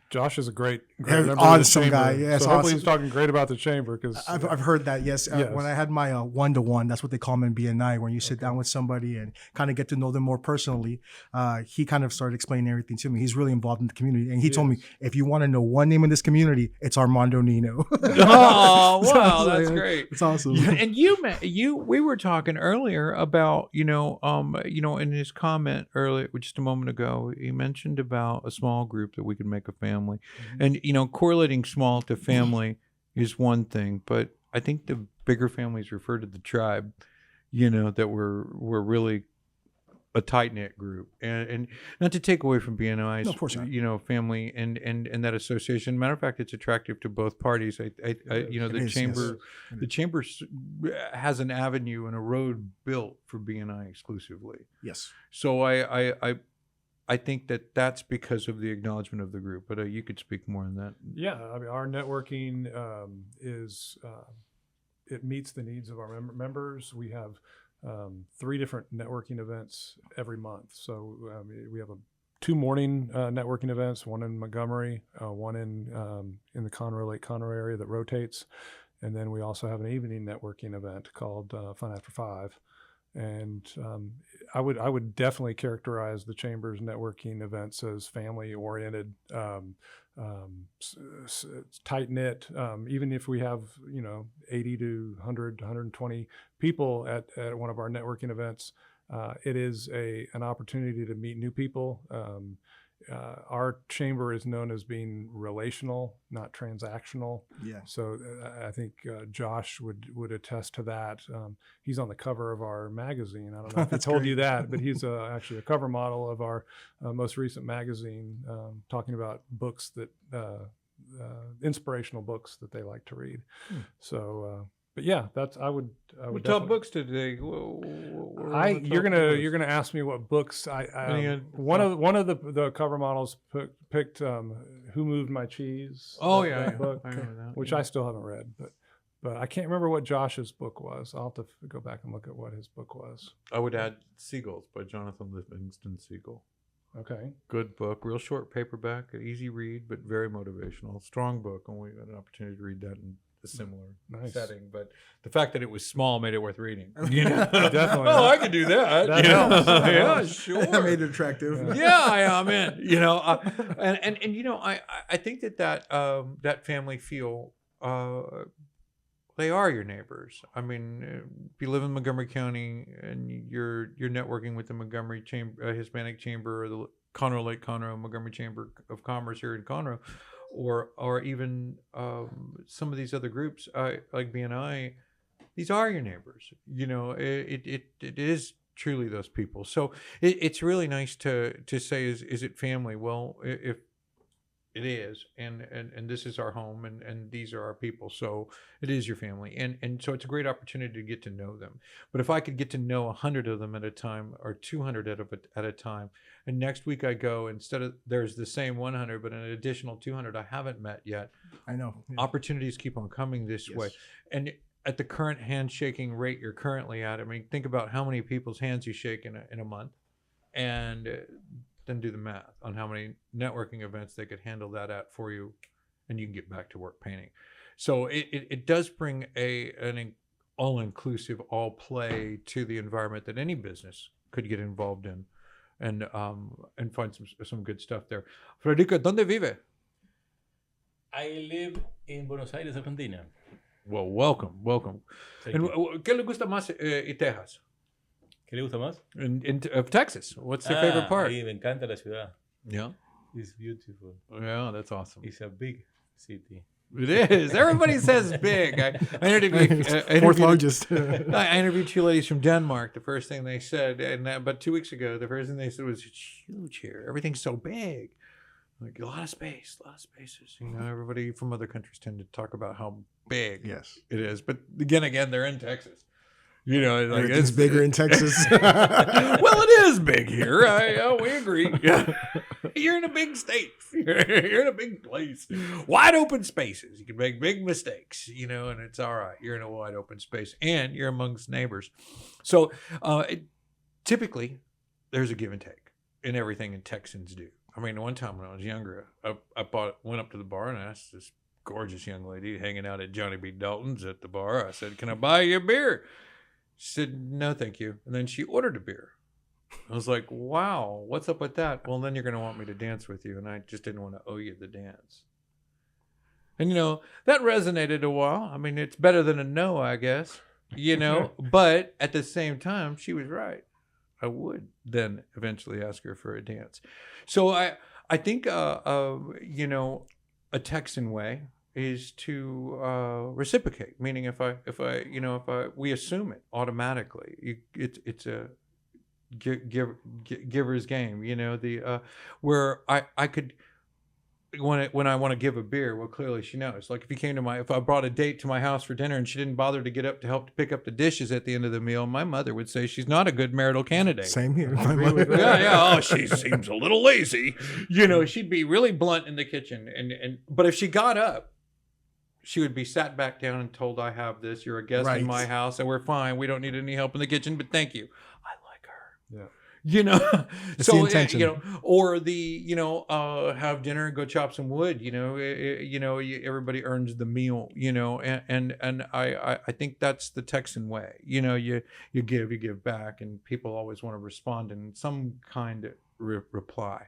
Josh is a great member awesome of the chamber. guy. Yes, so hopefully awesome. he's talking great about the chamber because I've heard that. Yes, Yes. When I had my one-to-one, that's what they call them in BNI, where you sit down with somebody and kind of get to know them more personally. He kind of started explaining everything to me. He's really involved in the community, and he told me, if you want to know one name in this community, it's Armando Nino. Oh, So wow, it's that's like, great. It's awesome. And we were talking earlier about, in his comment earlier, just a moment ago, he mentioned about a small group that we could make a family. And, correlating small to family is one thing, but I think the bigger families refer to the tribe, that we're really a tight-knit group. And not to take away from BNI's, No, of course not. family and that association. Matter of fact, it's attractive to both parties. The chamber, yes. the chamber has an avenue and a road built for BNI exclusively. Yes. So I think that's because of the acknowledgement of the group, but you could speak more on that. yeah, I mean, our networking is it meets the needs of our members. We have 3 different networking events every month. So we have 2 morning networking events, one in Montgomery, one in the Conroe, Lake Conroe area that rotates. And then we also have an evening networking event called Fun After 5. And I would definitely characterize the Chamber's networking events as family oriented, tight knit. Even if we have 80 to 100, 120 people at one of our networking events, it is an opportunity to meet new people. Our chamber is known as being relational, not transactional. Yeah. So I think Josh would attest to that. He's on the cover of our magazine. I don't know if he That's told great. you that, but he's actually a cover model of our most recent magazine, talking about books that inspirational books that they like to read. So. But yeah, I would What top definitely- books today? You're gonna ask me what books one of the cover models picked Who Moved My Cheese. that book, I remember that. which I still haven't read, but I can't remember what Josh's book was. I'll have to go back and look at what his book was. I would add Seagulls by Jonathan Livingston Seagull. Okay. Good book, real short paperback, easy read, but very motivational. Strong book, and we had an opportunity to read that in a similar setting. But the fact that it was small made it worth reading. You know? Definitely. Oh, I could do that. That You know? helps. That Yeah, helps. sure. That made it attractive. Yeah, I'm in. You know, and you know, I think that family feel. They are your neighbors. I mean, if you live in Montgomery County and you're networking with the Montgomery Chamber, Hispanic Chamber, or the Conroe Lake Conroe Montgomery Chamber of Commerce here in Conroe, or even some of these other groups like BNI, these are your neighbors. You know, it is truly those people. So it's really nice to say, is it family? Well, if it is, and this is our home, and these are our people, so it is your family, and so it's a great opportunity to get to know them. But if I could get to know 100 of them at a time, or 200 at a time, and next week I go, instead of there's the same 100 but an additional 200 I haven't met yet, I know. Yeah. opportunities keep on coming this way. And at the current handshaking rate you're currently at, I mean, think about how many people's hands you shake in a month, and then do the math on how many networking events they could handle that at for you, and you can get back to work painting. So it does bring an all-inclusive, all-play to the environment that any business could get involved in, and find some good stuff there. Fredrico, ¿dónde vive? I live in Buenos Aires, Argentina. Well, welcome. Thank And you. ¿qué le gusta más y Texas? ¿Qué le gusta más? Of Texas? What's your favorite part? Me encanta la ciudad. Yeah. It's beautiful. Yeah, that's awesome. It's a big city. It is. Everybody says big. I Fourth largest. I interviewed two ladies from Denmark. The first thing they said, and about 2 weeks ago, the first thing they said was, "It's huge here. Everything's so big. Like a lot of space, a lot of spaces." You know, everybody from other countries tend to talk about how big Yes. it is. But again, they're in Texas. You know, like It's bigger in Texas. Well, it is big here. We agree. Yeah. You're in a big state. You're in a big place. Wide open spaces. You can make big mistakes, you know, and it's all right. You're in a wide open space, and you're amongst neighbors. So typically, there's a give and take in everything Texans do. I mean, one time when I was younger, I went up to the bar and asked this gorgeous young lady hanging out at Johnny B. Dalton's at the bar. I said, "Can I buy you a beer?" She said, "No, thank you." And then she ordered a beer. I was like, wow, what's up with that? Well, then you're going to want me to dance with you. And I just didn't want to owe you the dance. And, you know, that resonated a while. I mean, it's better than a no, I guess, you know. But at the same time, she was right. I would then eventually ask her for a dance. So I think, you know, a Texan way is to reciprocate, meaning if we assume it automatically. It's a giver's game, you know, where I could, when I want to give a beer, well, clearly she knows. Like if I brought a date to my house for dinner and she didn't bother to get up to help to pick up the dishes at the end of the meal, my mother would say she's not a good marital candidate. Same here. Yeah. Oh, she seems a little lazy. You know, she'd be really blunt in the kitchen, but if she got up, she would be sat back down and told, "I have this. You're a guest in my house, and we're fine. We don't need any help in the kitchen, but thank you." I like her. Yeah. You know, It's the intention. you know, or have dinner and go chop some wood. You know, everybody earns the meal. You know, and I think that's the Texan way. You know, you give back, and people always want to respond in some kind of reply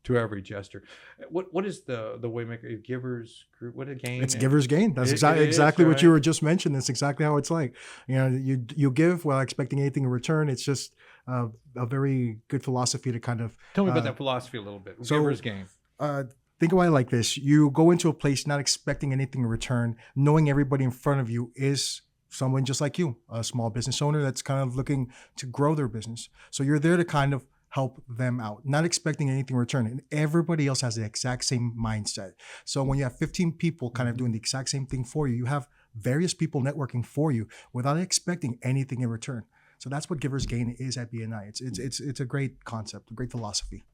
to every gesture. What is the Waymaker Givers Group? What a game! It's giver's gain. That's exactly what you were just mentioning. That's exactly how it's like. You know, you give without expecting anything in return. It's just a very good philosophy to kind of tell me about that philosophy a little bit. Giver's game. Think about it like this: you go into a place not expecting anything in return, knowing everybody in front of you is someone just like you, a small business owner that's kind of looking to grow their business. So you're there to kind of help them out, not expecting anything in return. And everybody else has the exact same mindset. So when you have 15 people kind of doing the exact same thing for you, you have various people networking for you without expecting anything in return. So that's what Giver's Gain is at BNI. It's a great concept, a great philosophy.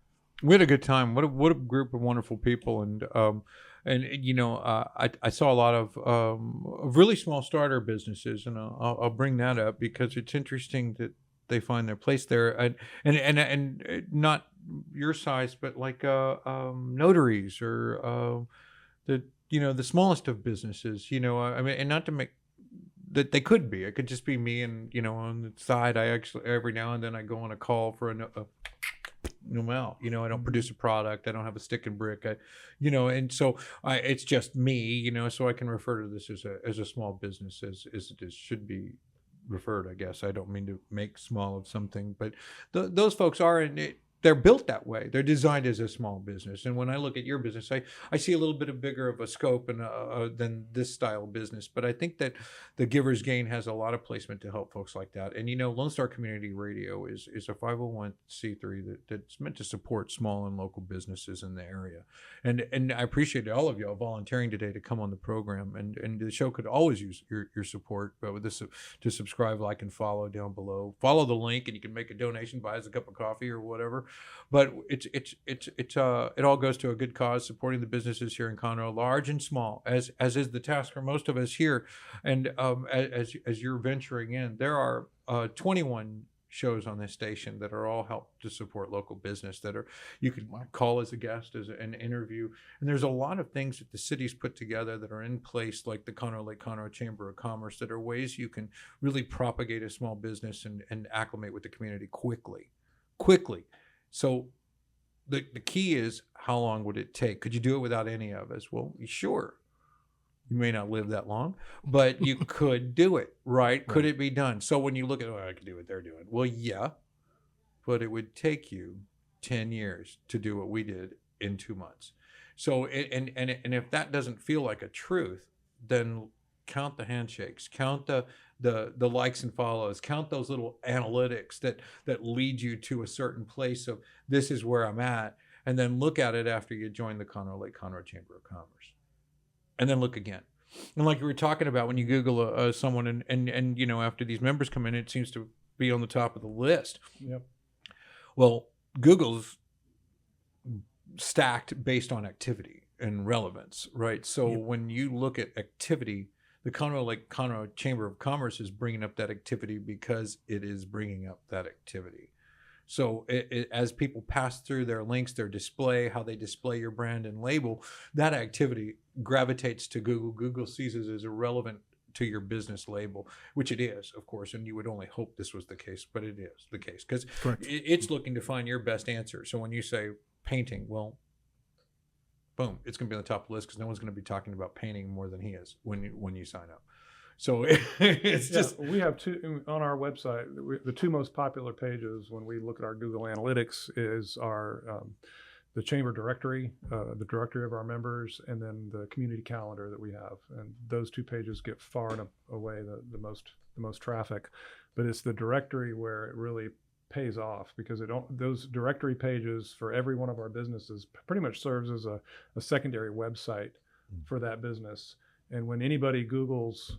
We had a good time. What a group of wonderful people. And you know, I saw a lot of really small starter businesses, and I'll bring that up because it's interesting that they find their place there, and not your size, but like notaries or the smallest of businesses. I mean, and not to make that they could be. It could just be me, and on the side, I actually every now and then I go on a call for I don't produce a product. I don't have a stick and brick. And so it's just me. So I can refer to this as a small business as it should be referred. I guess I don't mean to make small of something, but those folks are in it. They're built that way. They're designed as a small business. And when I look at your business, I see a little bit of bigger of a scope than this style of business. But I think that the Giver's Gain has a lot of placement to help folks like that. And Lone Star Community Radio is a 501c3 that's meant to support small and local businesses in the area. And I appreciate all of y'all volunteering today to come on the program. And the show could always use your support. But with this, to subscribe, like, and follow down below. Follow the link, and you can make a donation, buy us a cup of coffee or whatever. But it all goes to a good cause, supporting the businesses here in Conroe, large and small, as is the task for most of us here. And as you're venturing in, there are 21 shows on this station that are all helped to support local business that you could call as a guest, as an interview. And there's a lot of things that the city's put together that are in place, like the Conroe Lake Conroe Chamber of Commerce, that are ways you can really propagate a small business and acclimate with the community quickly. So the key is, how long would it take? Could you do it without any of us? Well, sure. You may not live that long, but you could do it, right? Could it be done? So when you look at, I could do what they're doing. Well, yeah, but it would take you 10 years to do what we did in 2 months. So, and if that doesn't feel like a truth, then count the handshakes, count the likes and follows, count those little analytics that lead you to a certain place of, this is where I'm at, and then look at it after you join the Conroe Lake Conroe Chamber of Commerce, and then look again. And like you were talking about, when you Google someone and after these members come in, it seems to be on the top of the list. Yep. Well, Google's stacked based on activity and relevance, right? So when you look at activity, the Conroe Lake Conroe Chamber of Commerce is bringing up that activity because it is bringing up that activity. So as people pass through their links, their display, how they display your brand and label, that activity gravitates to Google. Google sees it as irrelevant to your business label, which it is, of course, and you would only hope this was the case, but it is the case, because it's looking to find your best answer. So when you say painting, well, boom, it's going to be on the top of the list, because no one's going to be talking about painting more than he is when you sign up. So it's just, we have two on our website. The two most popular pages when we look at our Google Analytics is our the chamber directory, the directory of our members, and then the community calendar that we have. And those two pages get far and away the most traffic. But it's the directory where it really pays off, because those directory pages for every one of our businesses pretty much serves as a secondary website for that business. And when anybody Googles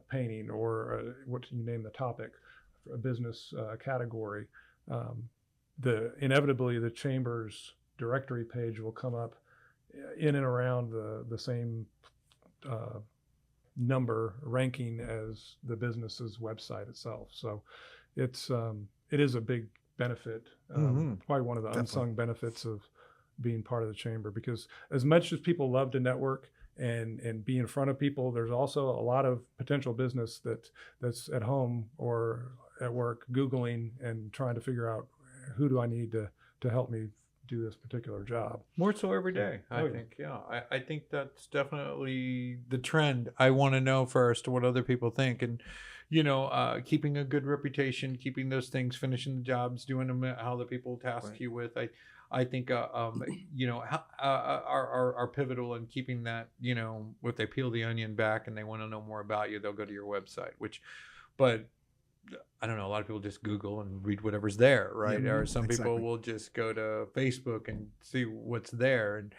painting or what you name the topic, a business category, inevitably the chamber's directory page will come up in and around the same number ranking as the business's website itself. So it is a big benefit, probably one of the unsung benefits of being part of the chamber, because as much as people love to network and be in front of people, there's also a lot of potential business that's at home or at work Googling and trying to figure out, who do I need to help me do this particular job. More so every day, I think. Yeah, I think that's definitely the trend. I want to know first what other people think, and keeping a good reputation, keeping those things, finishing the jobs, doing them how the people task you with. I think are pivotal in keeping that. If they peel the onion back and they want to know more about you, they'll go to your website. But I don't know, a lot of people just Google and read whatever's there, right? Yeah, or some people will just go to Facebook and see what's there. And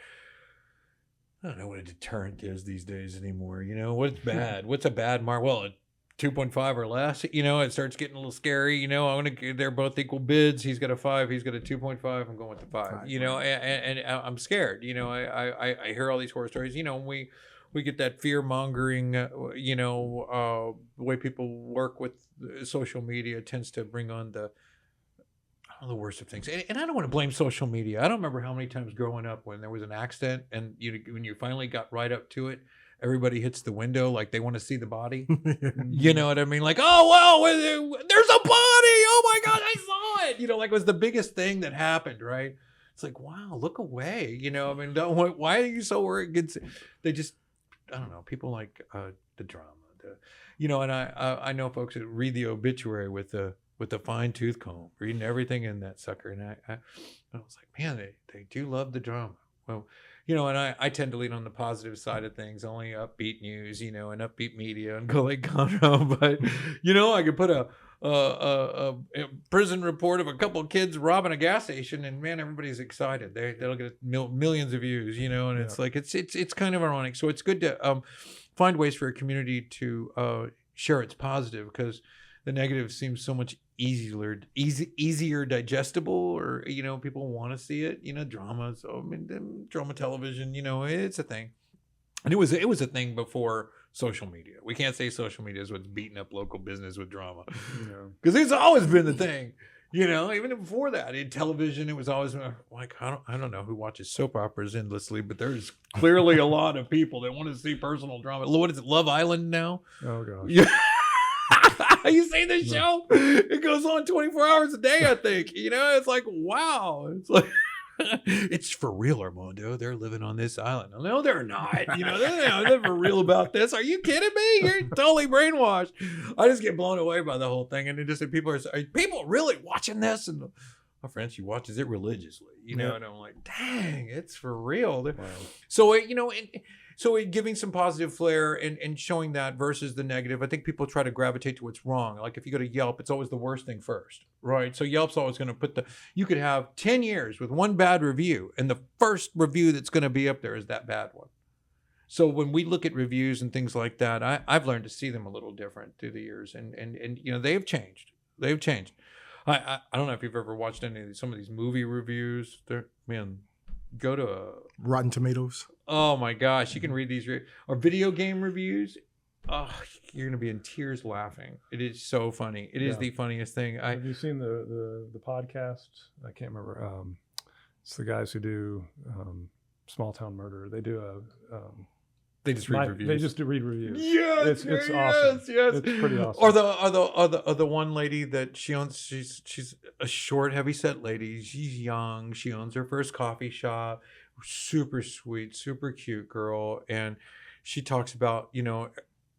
I don't know what a deterrent is these days anymore. What's bad? What's a bad mark? Well, 2.5 or less, it starts getting a little scary. They're both equal bids. He's got a 5, he's got a 2.5. I'm going with the 5. And I'm scared. I hear all these horror stories. we get that fear mongering, the way people work with social media tends to bring on the worst of things. And I don't want to blame social media. I don't remember how many times growing up when there was an accident and when you finally got right up to it, everybody hits the window like they want to see the body. You know what I mean? Like, oh, well, there's a body. Oh, my God, I saw it. Like it was the biggest thing that happened, right? It's like, wow, look away. I mean, why are you so worried? They just, I don't know. People like the drama. And I know folks that read the obituary with the fine tooth comb, reading everything in that sucker. And I was like, man, they do love the drama. Well, and I tend to lean on the positive side of things, only upbeat news, and upbeat media and go like Conroe. But, I could put a prison report of a couple of kids robbing a gas station and man, everybody's excited. They'll get millions of views, and it's like, it's kind of ironic. So it's good to find ways for a community to share its positive, because the negative seems so much easier digestible, or people want to see it. Drama. So I mean, drama television. It's a thing, and it was a thing before social media. We can't say social media is what's beating up local business with drama, because it's always been the thing. Even before that, in television, it was always like I don't know who watches soap operas endlessly, but there's clearly a lot of people that want to see personal drama. What is it, Love Island now? Oh gosh. Yeah. You see this show? It goes on 24 hours a day, I think. It's like, wow. It's like, it's for real, Armando. They're living on this island. No, they're not. They're for real about this. Are you kidding me? You're totally brainwashed. I just get blown away by the whole thing. And it just people are people really watching this? And my friend, she watches it religiously, and I'm like, dang, it's for real. Wow. So, so giving some positive flair and showing that versus the negative, I think people try to gravitate to what's wrong. Like if you go to Yelp, it's always the worst thing first, right? So Yelp's always going to put you could have 10 years with one bad review, and the first review that's going to be up there is that bad one. So when we look at reviews and things like that, I've learned to see them a little different through the years, and they've changed. They've changed. I don't know if you've ever watched some of these movie reviews. Go to Rotten Tomatoes. Oh my gosh, you can read these or video game reviews. Oh, you're gonna be in tears laughing. It is so funny. It is the funniest thing. Have you seen the podcast? I can't remember. It's the guys who do Small Town Murder. They do they just read reviews. They just read reviews. Yes, it's awesome. Yes, it's pretty awesome. Or the one lady that she owns. She's a short, heavy-set lady. She's young. She owns her first coffee shop. Super sweet, super cute girl, and she talks about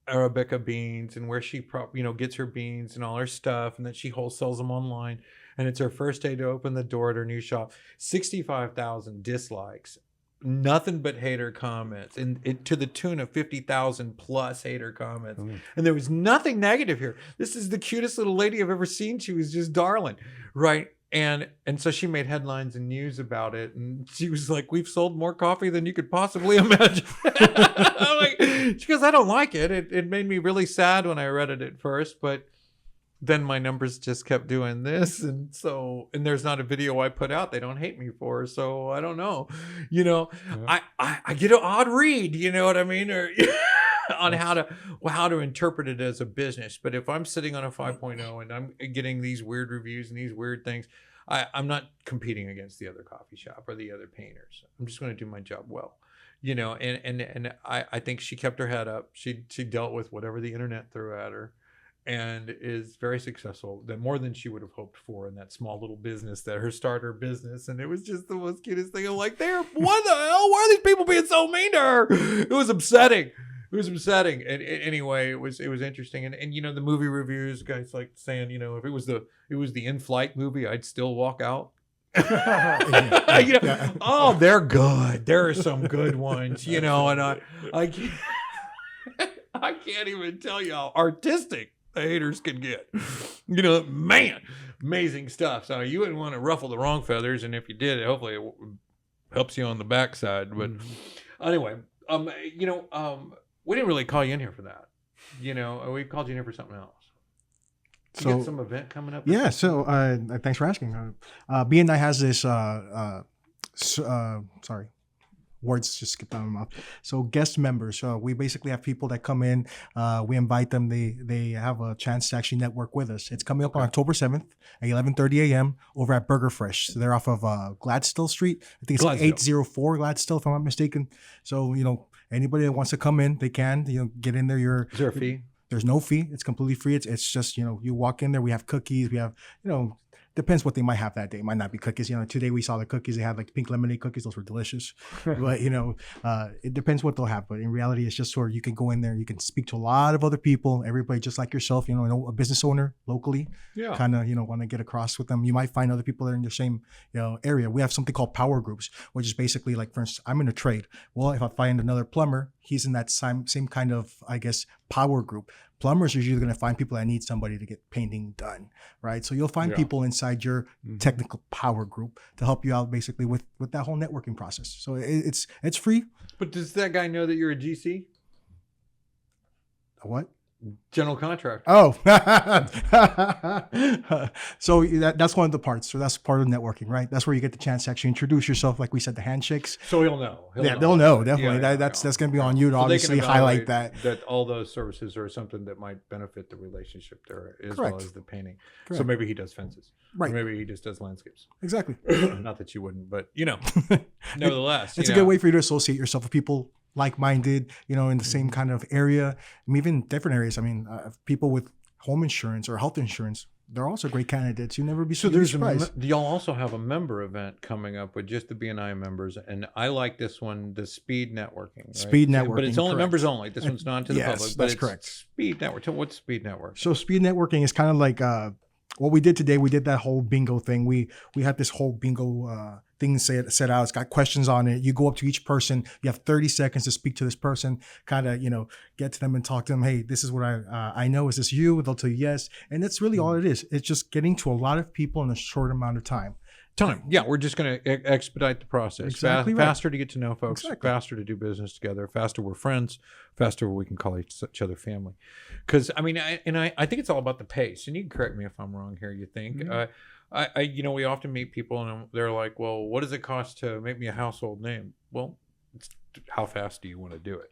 Arabica beans and where she gets her beans and all her stuff, and that she wholesales them online. And it's her first day to open the door at her new shop. 65,000 dislikes. Nothing but hater comments, and to the tune of 50,000 plus hater comments. And there was nothing negative here. This is the cutest little lady I've ever seen. She was just darling, right? And so she made headlines and news about it, and she was like, "We've sold more coffee than you could possibly imagine." I'm like, she goes, "I don't like it. It made me really sad when I read it at first, but then my numbers just kept doing this, and there's not a video I put out they don't hate me for, so I don't know, I get an odd read, you know what I mean, or on how to interpret it as a business. But if I'm sitting on a 5.0 and I'm getting these weird reviews and these weird things, I'm not competing against the other coffee shop or the other painters. I'm just going to do my job well, and I think she kept her head up. She dealt with whatever the internet threw at her, and is very successful, more than she would have hoped for in that small little business, that her starter business. And it was just the most cutest thing. I'm like, what the hell? Why are these people being so mean to her? It was upsetting. And anyway, it was interesting. And the movie reviews, guys like saying, if it was the In-Flight movie, I'd still walk out. Oh, they're good. There are some good ones, and I can't even tell you how artistic the haters can get. Man, amazing stuff. So you wouldn't want to ruffle the wrong feathers, and if you did, hopefully it helps you on the backside. But anyway, we didn't really call you in here for that. We called you in here for something else. You got some event coming up? Yeah. So thanks for asking. BNI has this. Sorry. words just skip out of my mouth. So guest members, we basically have people that come in. We invite them. They have a chance to actually network with us. It's coming up on October 7th at 11:30 a.m. over at Burger Fresh. So they're off of Gladstone Street. I think it's 804 Gladstone, if I'm not mistaken. So, anybody that wants to come in, they can, get in there. Is there a fee? There's no fee. It's completely free. It's just, you walk in there. We have cookies. We have, depends what they might have that day. It might not be cookies. Today we saw the cookies. They had like pink lemonade cookies. Those were delicious. But, it depends what they'll have. But in reality, it's just sort of, you can go in there. You can speak to a lot of other people, everybody just like yourself, a business owner locally. Yeah. Kind of, want to get across with them. You might find other people that are in the same, area. We have something called power groups, which is basically like, for instance, I'm in a trade. Well, if I find another plumber, he's in that same kind of, I guess, power group. Plumbers are usually going to find people that need somebody to get painting done, right? So you'll find people inside your technical power group to help you out basically with that whole networking process. So it's free. But does that guy know that you're a GC? A what? General contractor. Oh, so that's one of the parts. So that's part of networking, right? That's where you get the chance to actually introduce yourself. Like we said, the handshakes. So he'll know. They'll know definitely. That's going to be on you to obviously highlight that all those services are something that might benefit the relationship there as Correct. well as the painting. Correct. So maybe he does fences, right? Or maybe he just does landscapes. Exactly. Not that you wouldn't, but nevertheless, it's a good way for you to associate yourself with people like-minded, in the same kind of area, even different areas. I mean, people with home insurance or health insurance, they're also great candidates. You never be surprised. Y'all also have a member event coming up with just the BNI members, and I like this one, the speed networking. Right? Speed networking, but it's only correct. Members only. This one's not to the public. But That's it's correct. Speed network. What's speed network? So speed networking is kind of like what we did today. We did that whole bingo thing. We had this whole bingo thing set out. It's got questions on it. You go up to each person. You have 30 seconds to speak to this person. Kind of, get to them and talk to them. Hey, this is what I know. Is this you? They'll tell you yes. And that's really all it is. It's just getting to a lot of people in a short amount of time. Yeah, we're just going to expedite the process. Exactly faster to get to know folks, Exactly. faster to do business together, faster we're friends, faster we can call each other family. Because I think it's all about the pace. And you can correct me if I'm wrong here. You think we often meet people and they're like, "Well, what does it cost to make me a household name?" Well, it's how fast do you want to do it?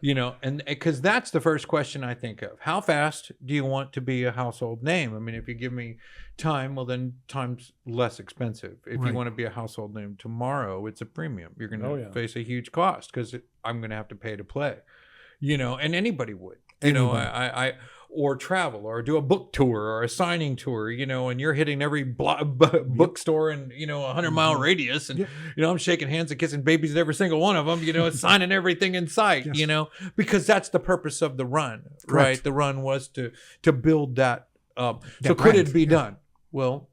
Yeah. And because that's the first question I think of. How fast do you want to be a household name? I mean, if you give me time, well, then time's less expensive. If you want to be a household name tomorrow, it's a premium. You're going to face a huge cost because I'm going to have to pay to play, and anybody would, or travel or do a book tour or a signing tour, and you're hitting every bookstore in, a 100-mile radius. And, I'm shaking hands and kissing babies at every single one of them, signing everything in sight, because that's the purpose of the run, right? The run was to build that up. So could it be done? Well,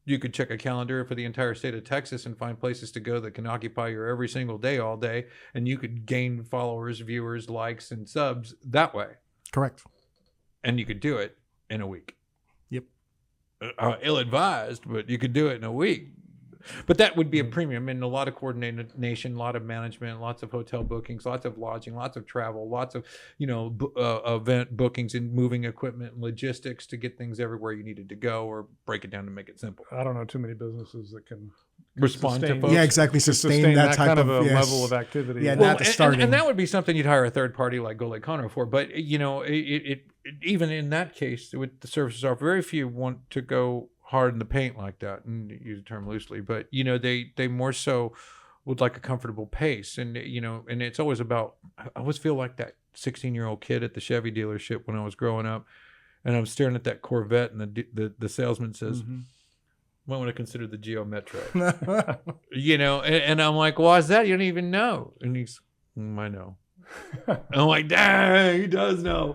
you could check a calendar for the entire state of Texas and find places to go that can occupy your every single day, all day. And you could gain followers, viewers, likes, and subs that way. Correct. And you could do it in a week. Yep. Ill-advised, but you could do it in a week. But that would be a premium, and a lot of coordination, a lot of management, lots of hotel bookings, lots of lodging, lots of travel, lots of event bookings and moving equipment and logistics to get things everywhere you needed to go, or break it down to make it simple. I don't know too many businesses that can respond to folks. Yeah, exactly. Sustain that type kind of a yes. level of activity. Yeah, Well, not the starting. and that would be something you'd hire a third party like Conroe for. But it even in that case, with the services are very few want to go hard in the paint like that, and use the term loosely, but they more so would like a comfortable pace, and and it's always about, I always feel like that 16-year-old kid at the Chevy dealership when I was growing up, and I'm staring at that Corvette, and the salesman says, "Might want to consider the Geo Metro," and I'm like, "Why is that? You don't even know." And he's, "I know." I'm like, dang, he does know.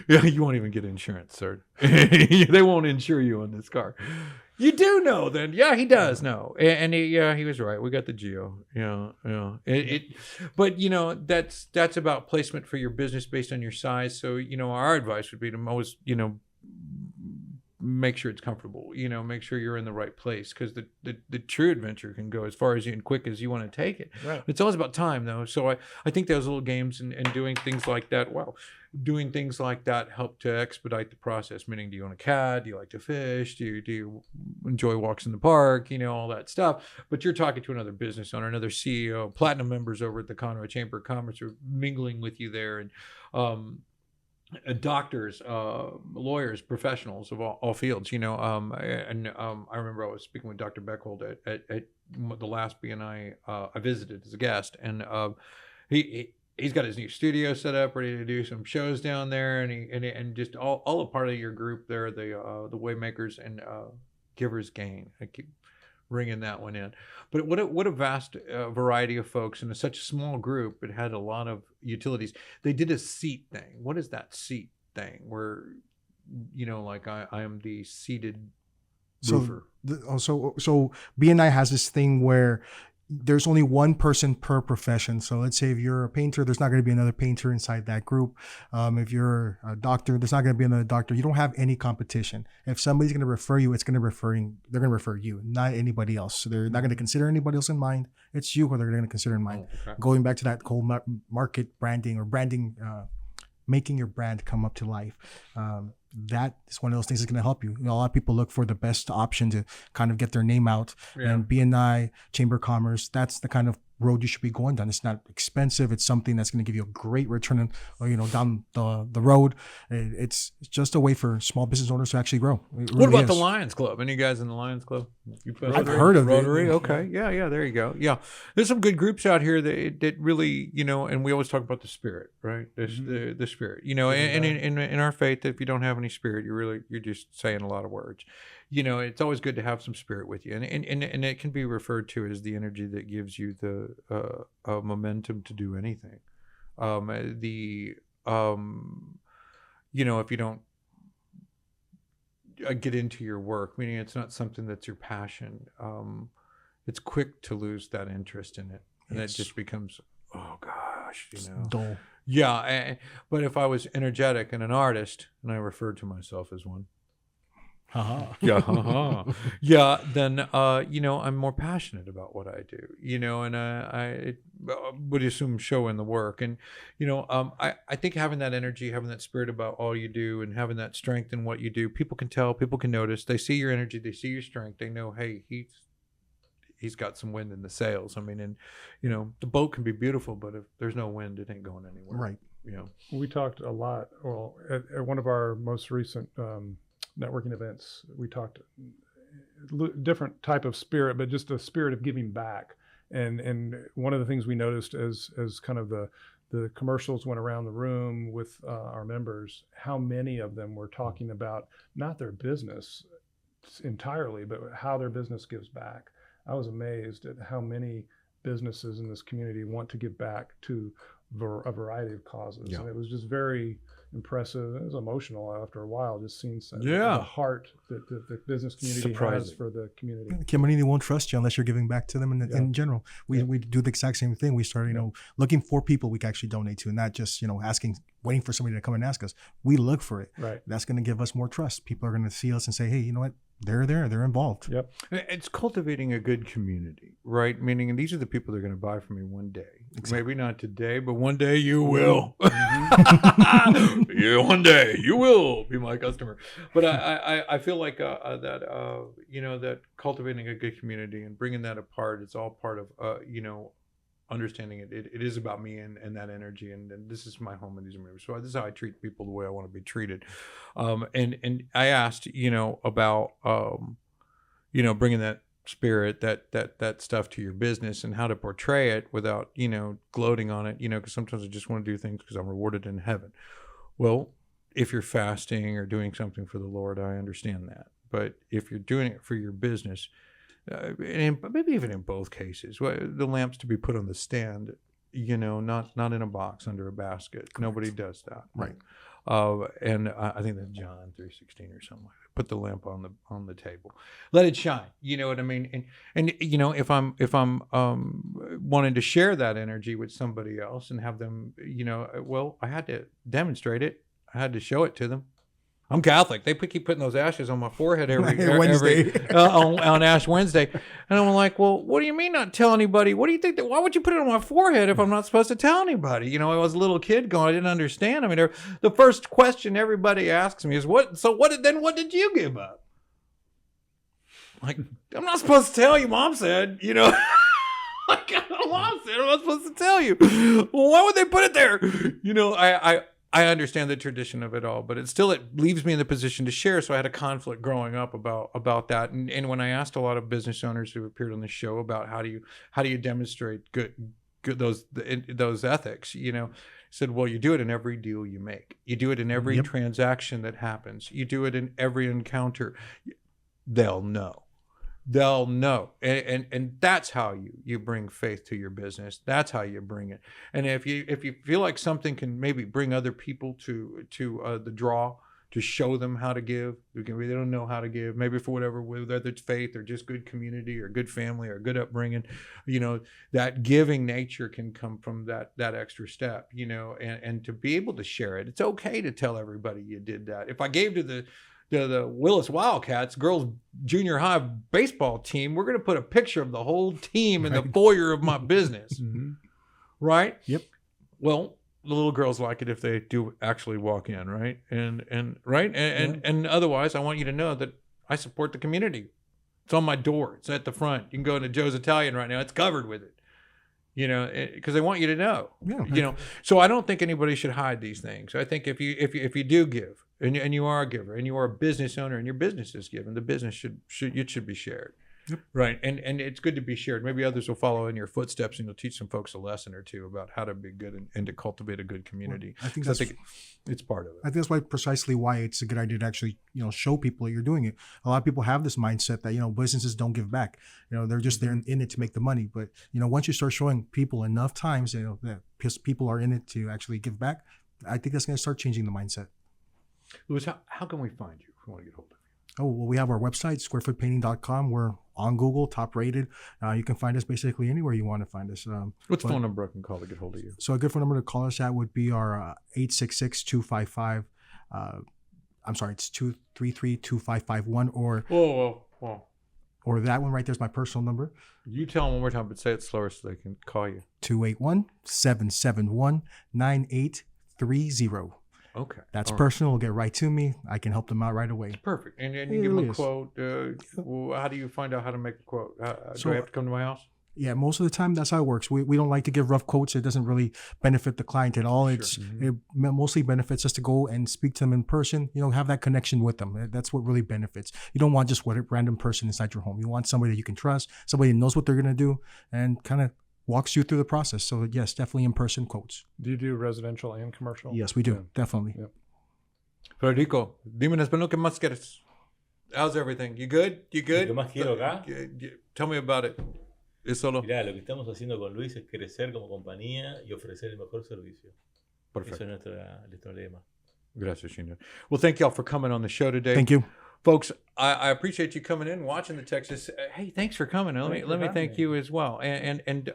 Yeah, you won't even get insurance, sir. They won't insure you on this car. You do know, then? Yeah, he does know, and he was right. We got the Geo. But that's about placement for your business based on your size. So our advice would be to always make sure it's comfortable, make sure you're in the right place, because the true adventure can go as far as you and quick as you want to take it. Right. It's always about time, though. So I think those little games and doing things like that, doing things like that help to expedite the process. Meaning, do you own a cat? Do you like to fish? Do you enjoy walks in the park? All that stuff. But you're talking to another business owner, another CEO, platinum members over at the Conroe Chamber of Commerce are mingling with you there, and doctors, lawyers, professionals of all fields, I remember I was speaking with Dr. Beckhold at the last BNI I visited as a guest, and he's got his new studio set up, ready to do some shows down there, and just all a part of your group there, the Waymakers and Givers Gain. I keep ringing that one in. But what a vast variety of folks in such a small group. It had a lot of utilities. They did a seat thing. What is that seat thing? Where, like I am the seated roofer. So BNI has this thing where there's only one person per profession. So let's say if you're a painter, there's not going to be another painter inside that group. If you're a doctor, there's not going to be another doctor. You don't have any competition. If somebody's going to refer you, they're going to refer you, not anybody else. So they're not going to consider anybody else in mind. It's you who they're going to consider in mind. Oh, okay. Going back to that whole market branding or branding, making your brand come up to life. That is one of those things that's going to help you. A lot of people look for the best option to kind of get their name out. Yeah. And BNI, Chamber of Commerce, that's the kind of road you should be going down. It's not expensive. It's something that's going to give you a great return, down the road. It's just a way for small business owners to actually grow. What about the Lions Club? Any guys in the Lions Club? I've heard of Rotary. it. Okay. Yeah. There you go. Yeah. There's some good groups out here that really, and we always talk about the spirit, right? The spirit, and in our faith, if you don't have any spirit, you're just saying a lot of words. It's always good to have some spirit with you, and it can be referred to as the energy that gives you the momentum to do anything. If you don't get into your work, meaning it's not something that's your passion, it's quick to lose that interest in it, and it just becomes, oh gosh, dull. Yeah, but if I was energetic and an artist, and I referred to myself as one. Yeah, then I'm more passionate about what I do, and I would assume show in the work, and I think having that energy, having that spirit about all you do, and having that strength in what you do, people can tell, people can notice, they see your energy, they see your strength, they know, hey, he's got some wind in the sails. I mean, and the boat can be beautiful, but if there's no wind, it ain't going anywhere. Right. We talked a lot. Well, at one of our most recent networking events, we talked different type of spirit, but just a spirit of giving back. And one of the things we noticed as kind of the commercials went around the room with our members, how many of them were talking about not their business entirely, but how their business gives back. I was amazed at how many businesses in this community want to give back to a variety of causes. Yeah. And it was just very impressive. It was emotional after a while, just seeing the heart that the business community has for the community. The community won't trust you unless you're giving back to them. In general, we do the exact same thing. We started, looking for people we can actually donate to, and not just, waiting for somebody to come and ask us. We look for it. Right. That's going to give us more trust. People are going to see us and say, hey, you know what? They're there. They're involved. Yep. It's cultivating a good community, right? Meaning, and these are the people that are going to buy from me one day. Exactly. Maybe not today, but one day you will. Yeah, one day you will be my customer. But I feel like that cultivating a good community and bringing that apart, it's all part of understanding it is about me and that energy, and this is my home and these are my, so this is how I treat people the way I want to be treated. And I asked about bringing that spirit, that stuff to your business, and how to portray it without gloating on it, because sometimes I just want to do things because I'm rewarded in heaven. Well, if you're fasting or doing something for the Lord, I understand that. But if you're doing it for your business, and maybe even in both cases, the lamp's to be put on the stand, not in a box under a basket. Correct. Nobody does that, right? And I think that's John 3:16 or something like that. Put the lamp on the table, let it shine. You know what I mean? And if I'm wanting to share that energy with somebody else and have them, well, I had to demonstrate it. I had to show it to them. I'm Catholic. They keep putting those ashes on my forehead every Wednesday. on Ash Wednesday, and I'm like, well, what do you mean not tell anybody? What do you think? Why would you put it on my forehead if I'm not supposed to tell anybody? You know, I was a little kid going, I didn't understand. I mean, the first question everybody asks me is, what? So what did you give up? Like, I'm not supposed to tell you. Mom said, you know. Like, Mom said, I'm not supposed to tell you. Well, why would they put it there? You know, I understand the tradition of it all, but it leaves me in the position to share. So I had a conflict growing up about that. And when I asked a lot of business owners who appeared on the show about how do you demonstrate good those ethics, you know, I said, well, you do it in every deal you make. You do it in every transaction that happens. You do it in every encounter. They'll know. They'll know. And that's how you bring faith to your business. That's how you bring it. And if you feel like something can maybe bring other people to the draw, to show them how to give, they don't know how to give, maybe for whatever, whether it's faith or just good community or good family or good upbringing, you know, that giving nature can come from that extra step, you know, and to be able to share it. It's okay to tell everybody you did that. If I gave to the Willis Wildcats girls junior high baseball team, we're going to put a picture of the whole team in the foyer of my business. Right? Yep. Well, the little girls like it if they do actually walk in, right? And otherwise, I want you to know that I support the community. It's on my door. It's at the front. You can go into Joe's Italian right now. It's covered with it. You know, because they want you to know. Yeah. You know, so I don't think anybody should hide these things. I think if you do give, and you are a giver, and you are a business owner, and your business is given, the business should be shared. Yep. Right. And it's good to be shared. Maybe others will follow in your footsteps, and you'll teach some folks a lesson or two about how to be good and to cultivate a good community. Well, I think it's part of it. I think that's precisely why it's a good idea to actually, you know, show people that you're doing it. A lot of people have this mindset that, you know, businesses don't give back. You know, they're just there in it to make the money. But, you know, once you start showing people enough times, you know, that people are in it to actually give back, I think that's going to start changing the mindset. Louis, how can we find you if we want to get hold of you? Oh, well, we have our website, squarefootpainting.com. We're on Google, top rated. You can find us basically anywhere you want to find us. What's the phone number I can call to get hold of you? So a good phone number to call us at would be our 866-255. I'm sorry, it's 233-2551 or Whoa. Or that one right there is my personal number. You tell them one more time, but say it slower so they can call you. 281-771-9830. Okay. That's personal. It'll get right to me. I can help them out right away. Perfect. And you give them a quote. Well, how do you find out how to make a quote? Do I have to come to my house? Yeah, most of the time that's how it works. We don't like to give rough quotes. It doesn't really benefit the client at all. It mostly benefits us to go and speak to them in person, you know, have that connection with them. That's what really benefits. You don't want just a random person inside your home. You want somebody that you can trust, somebody that knows what they're going to do and kind of walks you through the process. So yes, definitely in-person quotes. Do you do residential and commercial? Yes, we do. Definitely. Yep. Fredrico, dime en español qué más quieres. How's everything? You good? You good? ¿Qué más quiero acá? Tell me about it. Es solo. Mirá, lo que estamos haciendo con Luis es crecer como compañía y ofrecer el mejor servicio. Perfect. Eso es nuestro lema. Gracias, Gina. Well, thank y'all for coming on the show today. Thank you. Folks, I appreciate you coming in, watching the Texas. Hey, thanks for coming. Let me thank you as well. And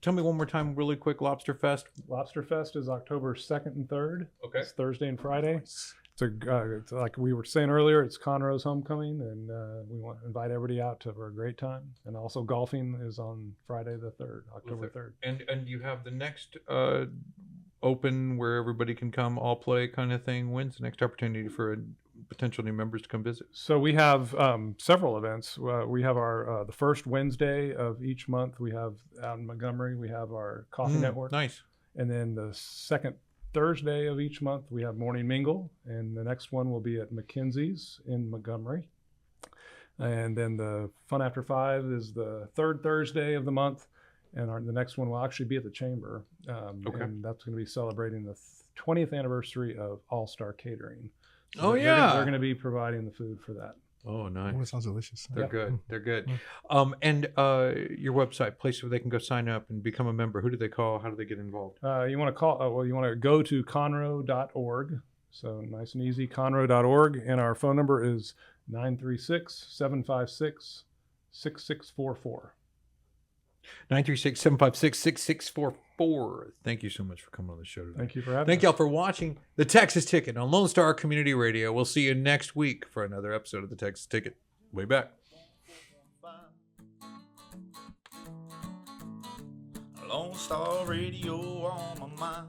tell me one more time, really quick, Lobster Fest. Lobster Fest is October 2nd and 3rd. Okay. It's Thursday and Friday. It's like we were saying earlier, it's Conroe's homecoming, and we want to invite everybody out for a great time. And also golfing is on Friday the 3rd, October 3rd. And you have the next open where everybody can come, all play kind of thing. When's the next opportunity for potential new members to come visit? So we have several events. We have our the first Wednesday of each month. We have out in Montgomery. We have our coffee network. Nice. And then the second Thursday of each month, we have Morning Mingle. And the next one will be at McKinsey's in Montgomery. And then the Fun After 5 is the third Thursday of the month. And the next one will actually be at the Chamber. Okay. And that's going to be celebrating the 20th anniversary of All Star Catering. So they're going to be providing the food for that. Oh, nice. Oh, it sounds delicious. They're good. They're good. And your website, place where they can go sign up and become a member. Who do they call? How do they get involved? You want to call? You want to go to Conroe.org. So nice and easy, Conroe.org. And our phone number is 936-756-6644. 936-756-6644. Thank you so much for coming on the show today. Thank you for having Thank us. y'all for watching The Texas Ticket on Lone Star Community Radio. We'll see you next week for another episode of The Texas Ticket. Way back. Lone Star Radio on my mind.